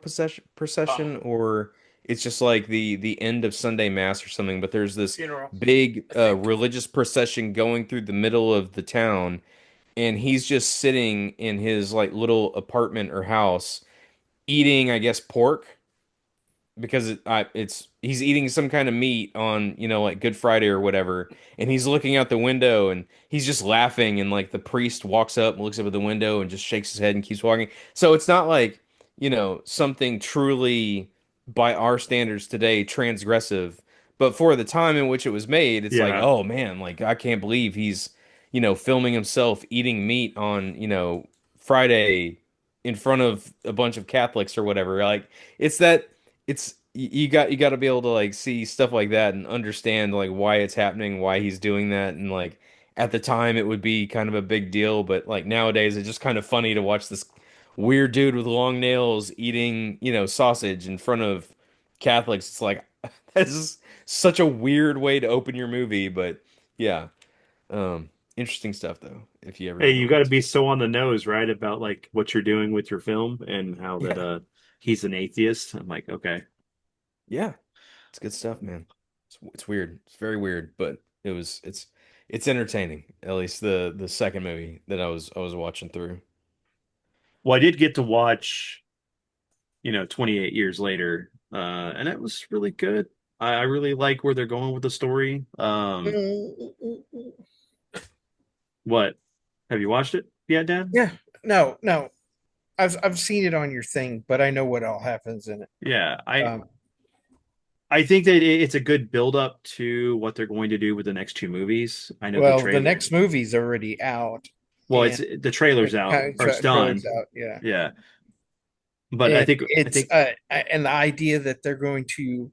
Uh, procession, or it's just like the end of Sunday Mass or something? But there's this funeral, big I think. religious procession going through the middle of the town, and he's just sitting in his like little apartment or house eating, I guess, pork, because it's he's eating some kind of meat on, like Good Friday or whatever, and he's looking out the window and he's just laughing, and like the priest walks up and looks up at the window and just shakes his head and keeps walking. So it's not like, something truly by our standards today transgressive, but for the time in which it was made, it's like, Yeah. oh man, like I can't believe he's, filming himself eating meat on, Friday in front of a bunch of Catholics or whatever. Like it's that you got to be able to like see stuff like that and understand like why it's happening, why he's doing that, and like at the time it would be kind of a big deal, but like nowadays it's just kind of funny to watch this weird dude with long nails eating, sausage in front of Catholics. It's like that's just such a weird way to open your movie, but yeah. Interesting stuff though, if you ever Hey, get you got around to to be it. so on the nose, right, about like what you're doing with your film and how that Yeah. he's an atheist. I'm like, okay. Yeah. It's good stuff, man. It's weird. It's very weird, but it's entertaining. At least the second movie that I was watching through. Well, I did get to watch, 28 years later, and it was really good. I really like where they're going with the story. What? Have you watched it yet, Dan? Yeah, no, no. I've seen it on your thing, but I know what all happens in it. Yeah, Um, I think that it's a good build up to what they're going to do with the next two movies. I know the well, the trailer. next movie's already out, Well, it's and the trailer's out or it's trailer's done. out. Yeah, Yeah, but I and think I it's think and the idea that they're going to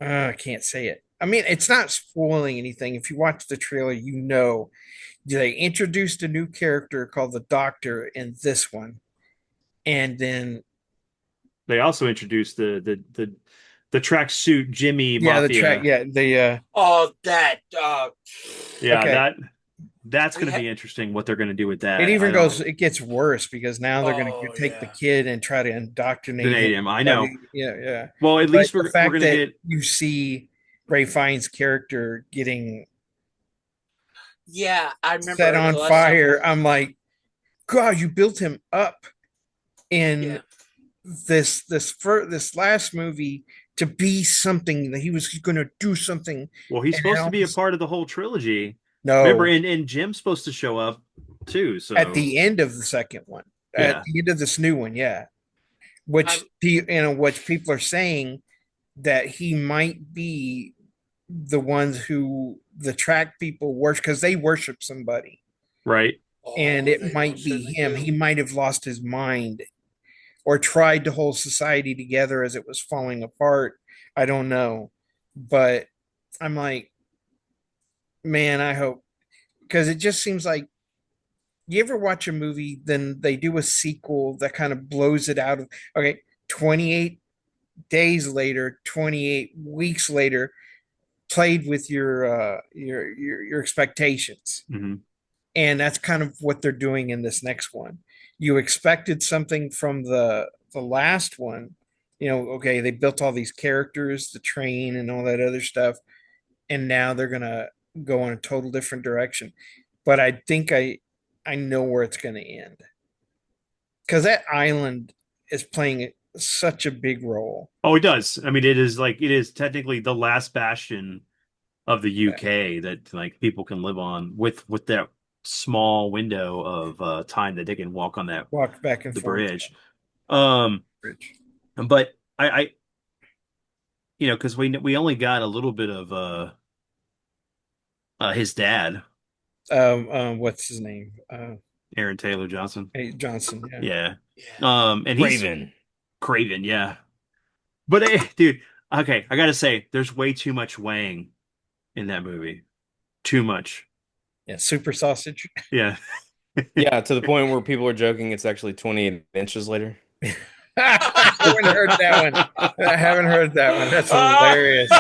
I can't say it. I mean, it's not spoiling anything. If you watch the trailer, you know they introduced a new character called the Doctor in this one, and then they also introduced the tracksuit Jimmy yeah, the track, Mafia. yeah, the Oh, that. Yeah, okay. that's going We to had. be interesting what they're going to do with It that. I even don't goes, it gets worse because now they're going to Oh take the yeah. kid and try to indoctrinate him. deny him. I Try know. to, yeah, yeah. Well, at But least the we're fact going to that get you see Ray Fiennes' character getting Yeah, I set remember on the last time. fire, I'm like, God, you built him up in Yeah, this last movie to be something that he was going to do something, well, he's and supposed to now be a part of the whole trilogy. Remember, no. and Jim's supposed to show up too. At So the end of the second one, at yeah, the end of this new one, yeah, I. which people are saying that he might be the ones who the track people worship because they worship somebody, right. and Oh, it they might most be certainly him. do. He might have lost his mind or tried to hold society together as it was falling apart. I don't know, but I'm like, man, I hope, because it just seems like you ever watch a movie, then they do a sequel that kind of blows it out of okay, 28 days later, 28 weeks later, played with your expectations. Mhm. And that's kind of what they're doing in this next one. You expected something from the last one, okay, they built all these characters, the train and all that other stuff, and now they're gonna go in a total different direction. But I think I know where it's gonna end. Because that island is playing such a big role. Oh, it does. I mean, it is technically the last bastion of the Yeah. UK that like people can live on with that small window of time that they can walk on that Walk back and the forth. bridge. Um, Bridge. but I because we only got a little bit of his dad, What's his name? Aaron Taylor Johnson. Johnson. Yeah. Yeah. Yeah. And he's Raven. Craven, yeah. But dude, okay, I gotta say, there's way too much Wang in that movie. Too much. Yeah. Super sausage. Yeah. Yeah, to the point where people are joking it's actually 28 inches later. I haven't heard that one. I haven't heard that one. That's hilarious.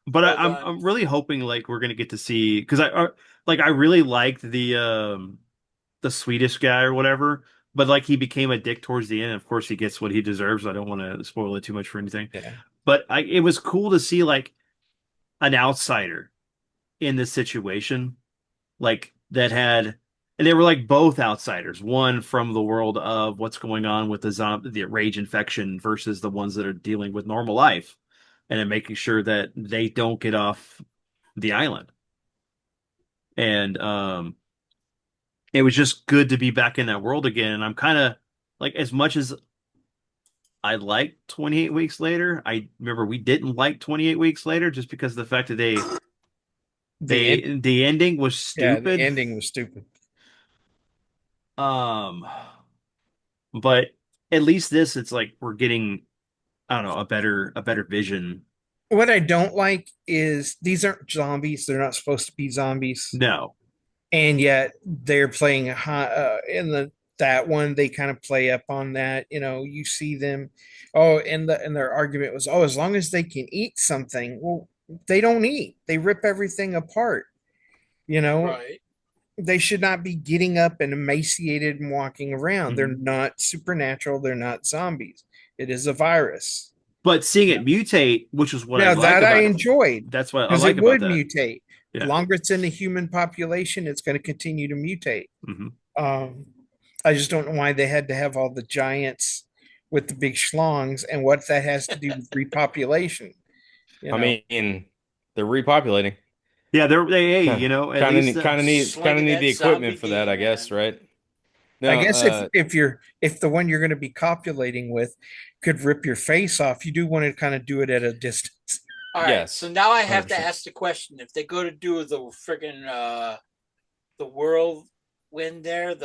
But Well I'm done. I'm really hoping like we're gonna get to see because I really liked the Swedish guy or whatever, but like he became a dick towards the end. Of course, he gets what he deserves. I don't want to spoil it too much for anything, Yeah. but it was cool to see like an outsider in this situation, like that had, and they were like both outsiders, one from the world of what's going on with the rage infection versus the ones that are dealing with normal life, and then making sure that they don't get off the island. And it was just good to be back in that world again. And I'm kind of like, as much as I like 28 Weeks Later, I remember we didn't like 28 Weeks Later just because of the fact that The end. the ending was Yeah. The stupid. ending was stupid. Um, but at least this, it's like we're getting, I don't know, a better vision. What I don't like is these aren't zombies. They're not supposed to be zombies, No. and yet they're playing in that one. They kind of play up on that. You see them. Oh, and their argument was, oh, as long as they can eat something. Well, they don't eat. They rip everything apart. You know, Right. they should not be getting up and emaciated and walking around. They're Mhm. not supernatural. They're not zombies. It is a virus. But seeing it mutate, which is what I Now like that I about, enjoyed that's what I because like it about would that. mutate. The Yeah. longer it's in the human population, it's going to continue to mutate. Hmm. Um, I just don't know why they had to have all the giants with the big schlongs and what that has to do with repopulation. I mean, they're repopulating. Yeah, hey, Kind at least kind of Slinging need the that zombie equipment for that, I game, guess, man. right? I No, guess if the one you're going to be copulating with could rip your face off, you do want to kind of do it at a distance. All right. So yes, now I have to 100%. ask the question: if they go to do the friggin' the whirlwind there,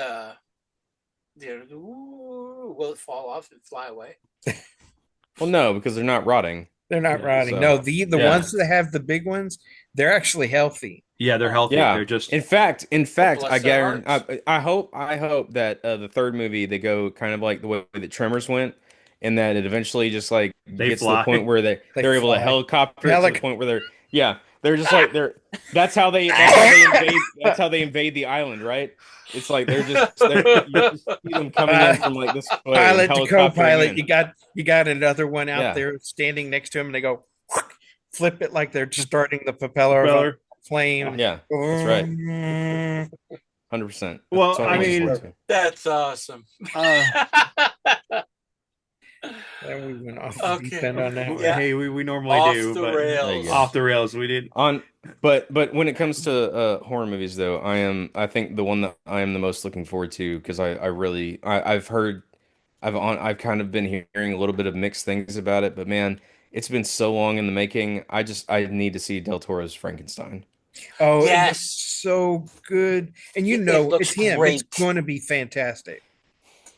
will it fall off and fly away? Well, no, because they're not rotting. They're not Yeah, rotting. so No, the yeah. ones that have the big ones, they're actually healthy. yeah, they're healthy. Yeah. They're just In fact, I Bless their guarantee. hearts. I hope that the third movie they go kind of like the way that Tremors went, and that it eventually just like they gets to the point fly. where They they're able to fly. helicopter it to the Helic- point where they're just like they're that's how they invade the island, right? It's like they're you just see them coming in from like this way and Pilot to helicoptering co-pilot, in. you got another one out Yeah. there standing next to him, and they go flip it like they're starting the propeller of a Propeller. plane. Yeah, that's right. Mm. 100%. Well, That's all I I'm looking mean, forward to. That's awesome. And we went off the deep Okay. end on that one. Yeah. hey, we normally Off do, the but There you rails. go. off the rails. We did. But when it comes to horror movies though, I think the one that I am the most looking forward to because I've kind of been hearing a little bit of mixed things about it, but man, it's been so long in the making. I need to see Del Toro's Frankenstein. Oh, it looks Yes. so good, and It looks it's him. It's great. going to be fantastic.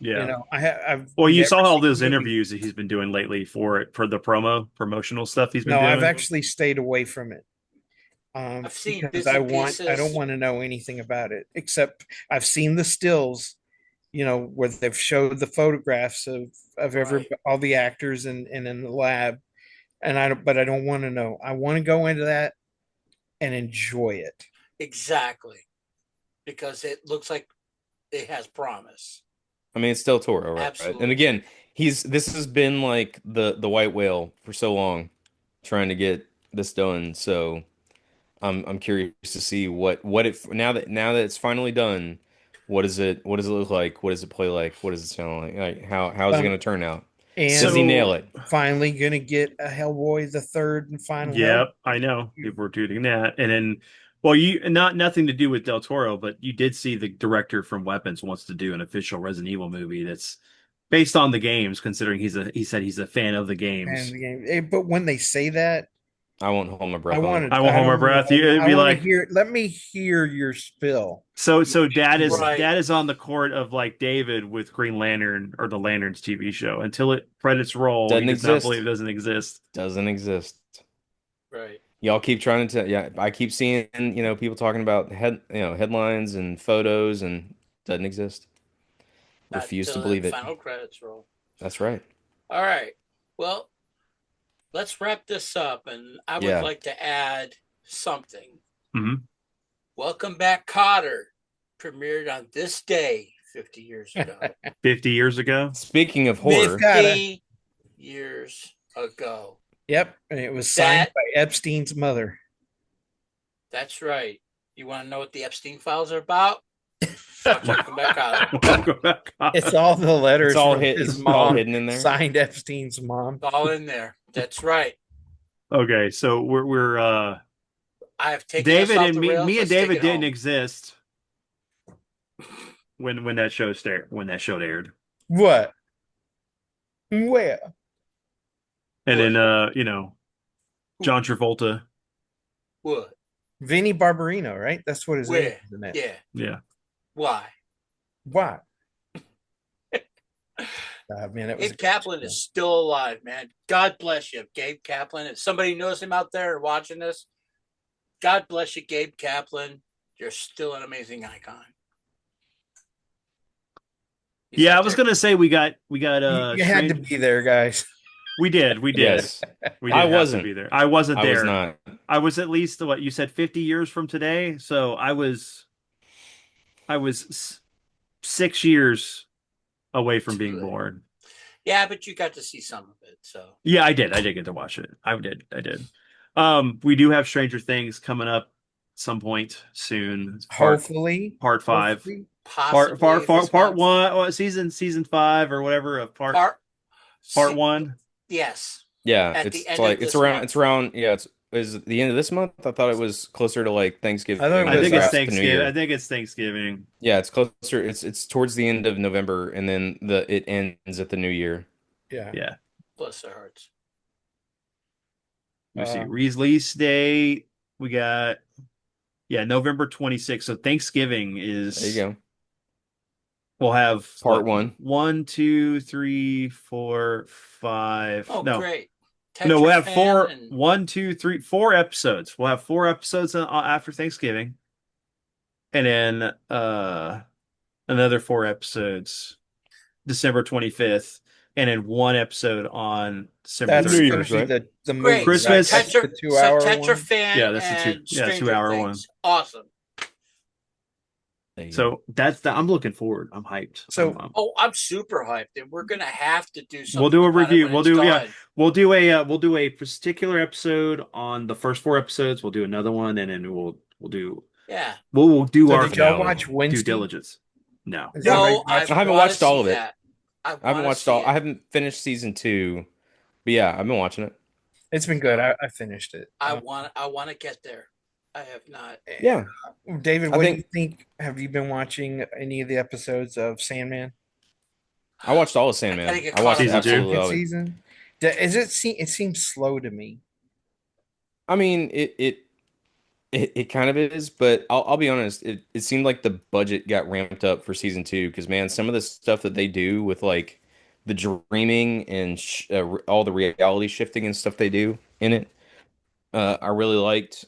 Yeah. I've Well, you never saw all seen those the movie. interviews that he's been doing lately for the promotional stuff he's been No, I've doing. actually stayed away from it. I've seen Because bits and I don't pieces. want to know anything about it, except I've seen the stills, where they've showed the photographs of Right. all the actors and in the lab, and but I don't want to know. I want to go into that and enjoy it. Exactly. Because it looks like it has promise. I mean, it's Del Toro, right? And Absolutely. again, this has been like the white whale for so long, trying to get this done. So I'm curious to see what it now that it's finally done. What does it look like? What does it play like? What does it sound like? Like how is it going Um, to turn out? Does he and nail So, it? finally gonna get a Hellboy the third and final yeah, Hell. I know people were tweeting that, and then, well, you not nothing to do with Del Toro, but you did see the director from Weapons wants to do an official Resident Evil movie that's based on the games, considering he said he's a fan of the And games. the game. But when they say that, I won't hold my I breath on it. want I to. won't I hold my don't want breath. to. It'd I be want to like, hear. Let me hear your spill. so Right. dad is on the court of like David with Green Lantern or the Lanterns TV show. Until it credits roll, he Doesn't does not believe exist. it doesn't exist. Doesn't exist. Right. Y'all keep trying to, yeah, I keep seeing, people talking about headlines and photos and doesn't exist. Not Refuse to until the believe it. final credits roll. That's right. All right. Well, let's wrap this up. And I would Yeah. like to add something. Hmm. Welcome Back, Cotter premiered on this day 50 years ago. 50 years ago. Speaking of They've horror, got 50 years ago. Yep, and it was signed That, by Epstein's mother. that's right. You want to know what the Epstein files are about? Watch Welcome Back, Cotter. Welcome back. It's all the letters it's all from hit. his It's all mom, hidden in there. signed Epstein's mom. It's all in there. That's right. Okay, so we're I have taken us David off and the me rails. me and Let's take David it didn't home. exist when that show aired. What? Where? And then What? John Travolta. What? Vinny Barbarino, right? That's what his name Where? is, isn't it? Yeah. Yeah. Why? Why? Man, it was Gabe Kaplan is still alive, man. God bless you, Gabe Kaplan. If somebody knows him out there watching this, God bless you, Gabe Kaplan. You're still an amazing icon. He's Yeah, out I was there. gonna say we got you had to be there, guys. We did. Yes. We I did have to wasn't. be there. I wasn't I was there. not. I was at least what you said 50 years from today, so I was 6 years away from being born. Yeah, but you got to see some of it. So Yeah, I did. I did get to watch it. I did. I did. We do have Stranger Things coming up some point soon. Hopefully, Part 5. hopefully. possibly Part 1, season 5 or whatever of part 1. Yes. Yeah, At it's the end like of this it's month. around. Yeah, it's is it the end of this month. I thought it was closer to like Thanksgiving. I thought it I was, think it's perhaps the New Thanksgiving. Year. I think it's Thanksgiving. Yeah, it's closer. It's towards the end of November, and then it ends at the New Year. Yeah. Yeah. Bless their hearts. You see release date. We got November 26th. So Thanksgiving There you is go. we'll have Part 1. 1, 2, 3, 4, 5. Oh, No. great. No, we'll have Tetris four, fan and 1, 2, 3, 4 episodes. We'll have 4 episodes after Thanksgiving, and then another 4 episodes December 25th, and then 1 episode on December That's New 31st. Year's, supposed to be right? the movie, great. Christmas. Right? That's the 2 hour so one. Tetrafan Yeah, that's the and Stranger 2 hour Things. Awesome. There you go. So I'm looking forward. I'm hyped. So- Oh, I'm super hyped, and we're gonna have to do something. We'll do a about it review. when We'll it's do done. we'll do a particular episode on the first 4 episodes. We'll do another one, and then we'll do Yeah. we'll do So our did y'all finale. watch due Wednesday? diligence. No. Has No, anybody watched I haven't wanna watched all see of it. that. I haven't wanna watched see all. it. I haven't finished season 2, but yeah, I've been watching it. It's been good. I finished it. I want to get there. I have not. Yeah, David, I what do you think- think? Have you been watching any of the episodes of Sandman? I watched all of I Sandman. gotta get I watched caught up on absolutely Second all of it. season. Is it? It seems slow to me. I mean, it kind of is, but I'll be honest. It seemed like the budget got ramped up for season 2 because man, some of the stuff that they do with like the dreaming and all the reality shifting and stuff they do in it, I really liked.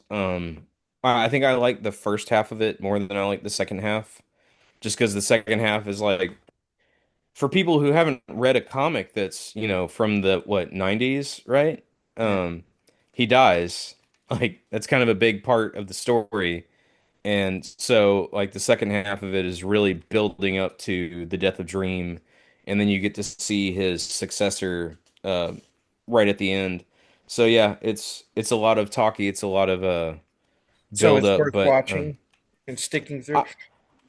I think I liked the first half of it more than I liked the second half, just because the second half is like for people who haven't read a comic that's from the what 90s, right? he dies. Like that's kind of a big part of the story. And so like the second half of it is really building up to the death of Dream, and then you get to see his successor right at the end. So yeah, it's a lot of talky, it's a lot of So build it's up, worth but watching and sticking through. I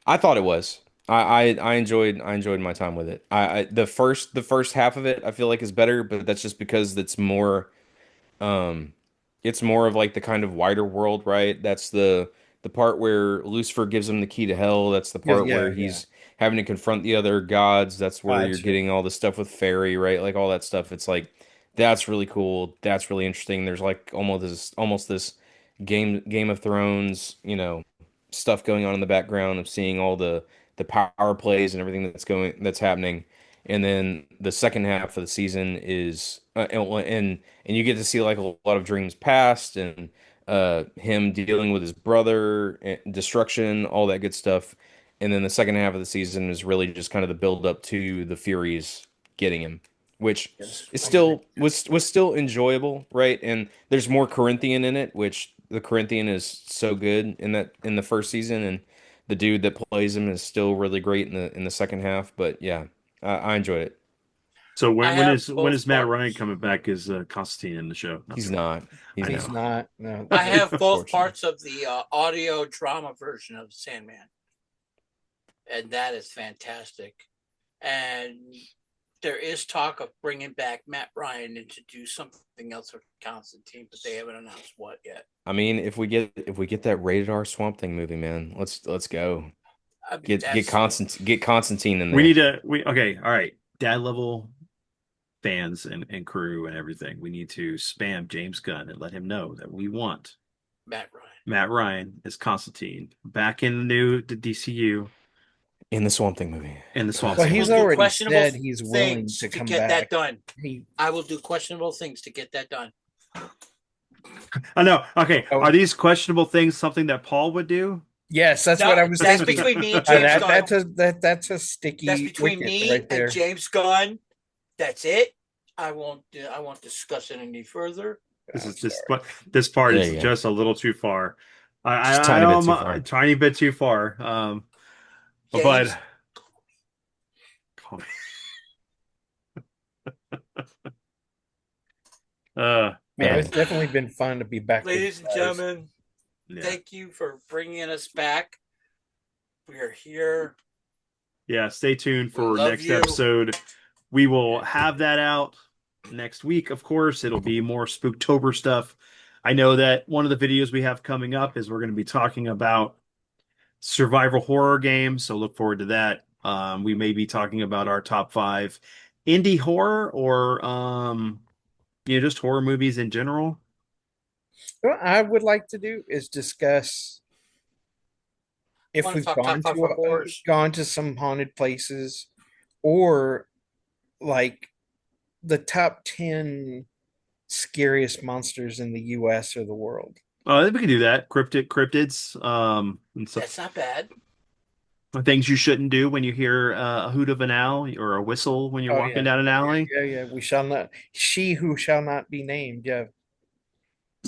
I thought it was. I enjoyed my time with it. The first half of it I feel like is better, but that's just because um it's more of like the kind of wider world, right? That's the part where Lucifer gives him the key to hell. That's the Yeah, part yeah, where yeah. he's having to confront the other gods. That's where you're Gotcha. getting all the stuff with fairy, right? Like all that stuff. It's like that's really cool. That's really interesting. There's like almost this Game of Thrones, stuff going on in the background of seeing all the power plays and everything that's happening. And then the second half of the season is and you get to see like a lot of dreams past and him dealing with his brother, and destruction, all that good stuff. And then the second half of the season is really just kind of the build up to the Furies getting him, which Yes, is I agree. was still enjoyable, right? And there's more Corinthian in it, which the Corinthian is so good in the first season, and the dude that plays him is still really great in the second half. But yeah, I enjoyed it. So I when have when both is Matt Ryan parts. coming back as Constantine in the show? Not He's sorry. not. He's I He's know. not. not. No. I have both Unfortunately. parts of the audio drama version of Sandman, and that is fantastic. And there is talk of bringing back Matt Ryan and to do something else with Constantine, but they haven't announced what yet. I mean, if we get that rated R Swamp Thing movie, man, let's go. I mean, Get that's Constantine in We there. need to we okay, all right. Dad level fans and crew and everything. We need to spam James Gunn and let him know that we want Matt Ryan. Matt Ryan as Constantine back in the DCU In the Swamp Thing movie. and the Swamp Well, I Thing will he's movie. do already questionable said he's willing things to to come get back. that done. He. I will do questionable things to get that done. I know. Okay, Oh, are these questionable things something that Paul would do? yes, that's what No, I was that's thinking. between me and James That Gunn. that's a That's sticky between wicket me right and there. James Gunn. That's it. I won't discuss it any further. This I'm is this sorry. but this part There is you go. just a little too far. Just a I tiny bit am too a far. tiny bit too far. But James, uh Go Man, it's ahead. definitely been fun to be back with you ladies and guys. gentlemen, yeah. thank you for bringing us back. We are here. Yeah, stay tuned We for love next you. episode. We will have that out next week, of course. It'll be more Spooktober stuff. I know that one of the videos we have coming up is we're going to be talking about survival horror games, so look forward to that. We may be talking about our top five indie horror or just horror movies in general. What I would like to do is discuss if Want to we've talk top five for horrors? gone to some haunted places, or like the top 10 scariest monsters in the US or the world. We can do that. Cryptids, and stuff. That's not bad. Things you shouldn't do when you hear a hoot of an owl or a whistle when you're Oh walking yeah. down an alley. Yeah, yeah. We shall not, she who shall not be named. Yeah.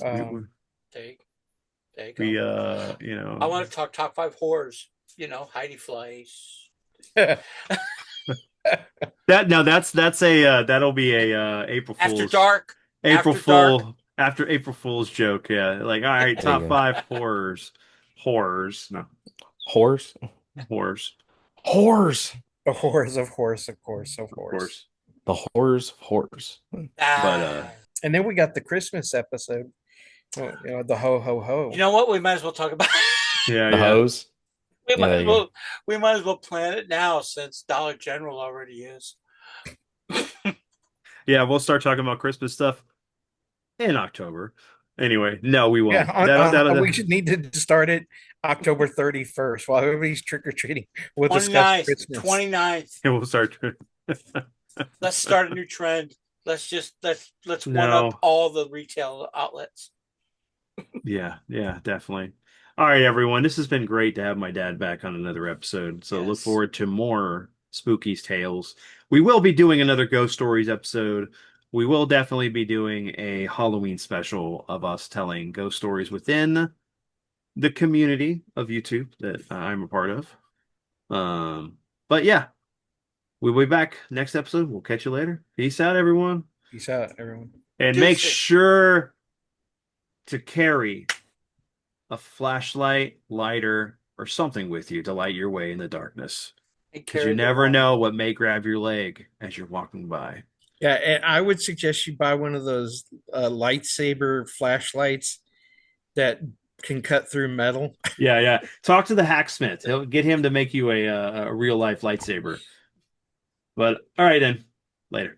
We, There you, there you go. we I want to talk top five horrors. Heidi Fleiss. that's a that'll be a April After Fool's Dark. April After Dark. Fool after April Fool's joke. Yeah, like all right, There you top go. five horrors, no Horse? horrors, Horrors. Of course, of course, of course, of of course. course. The horrors of horrors. Ah. And then we got the Christmas episode. The ho ho ho. You know what? We might as well talk about. Yeah, The yeah. hose. we Yeah, might there as you go. well. We might as well plan it now since Dollar General already is. Yeah, we'll start talking about Christmas stuff in October. Anyway, no, we won't. Yeah, we should need to start it October 31st while everybody's trick or treating. We'll discuss 29th, Christmas. 29th. we'll start. Let's start a new trend. Let's one No. up all the retail outlets. Yeah, definitely. All right, everyone. This has been great to have my dad back on another episode. So look Yes. forward to more Spooky's Tales. We will be doing another Ghost Stories episode we will definitely be doing a Halloween special of us telling ghost stories within the community of YouTube that I'm a part of. But yeah, we'll be back next episode. We'll catch you later. Peace out, everyone. Peace out, everyone. And make Deuces. sure to carry a flashlight, lighter, or something with you to light your way in the darkness. And Because carry you the never warning. know what may grab your leg as you're walking by. Yeah, and I would suggest you buy one of those lightsaber flashlights that can cut through metal. Yeah, yeah. Talk to the hacksmith. He'll get him to make you a real life lightsaber. But all right then. Later.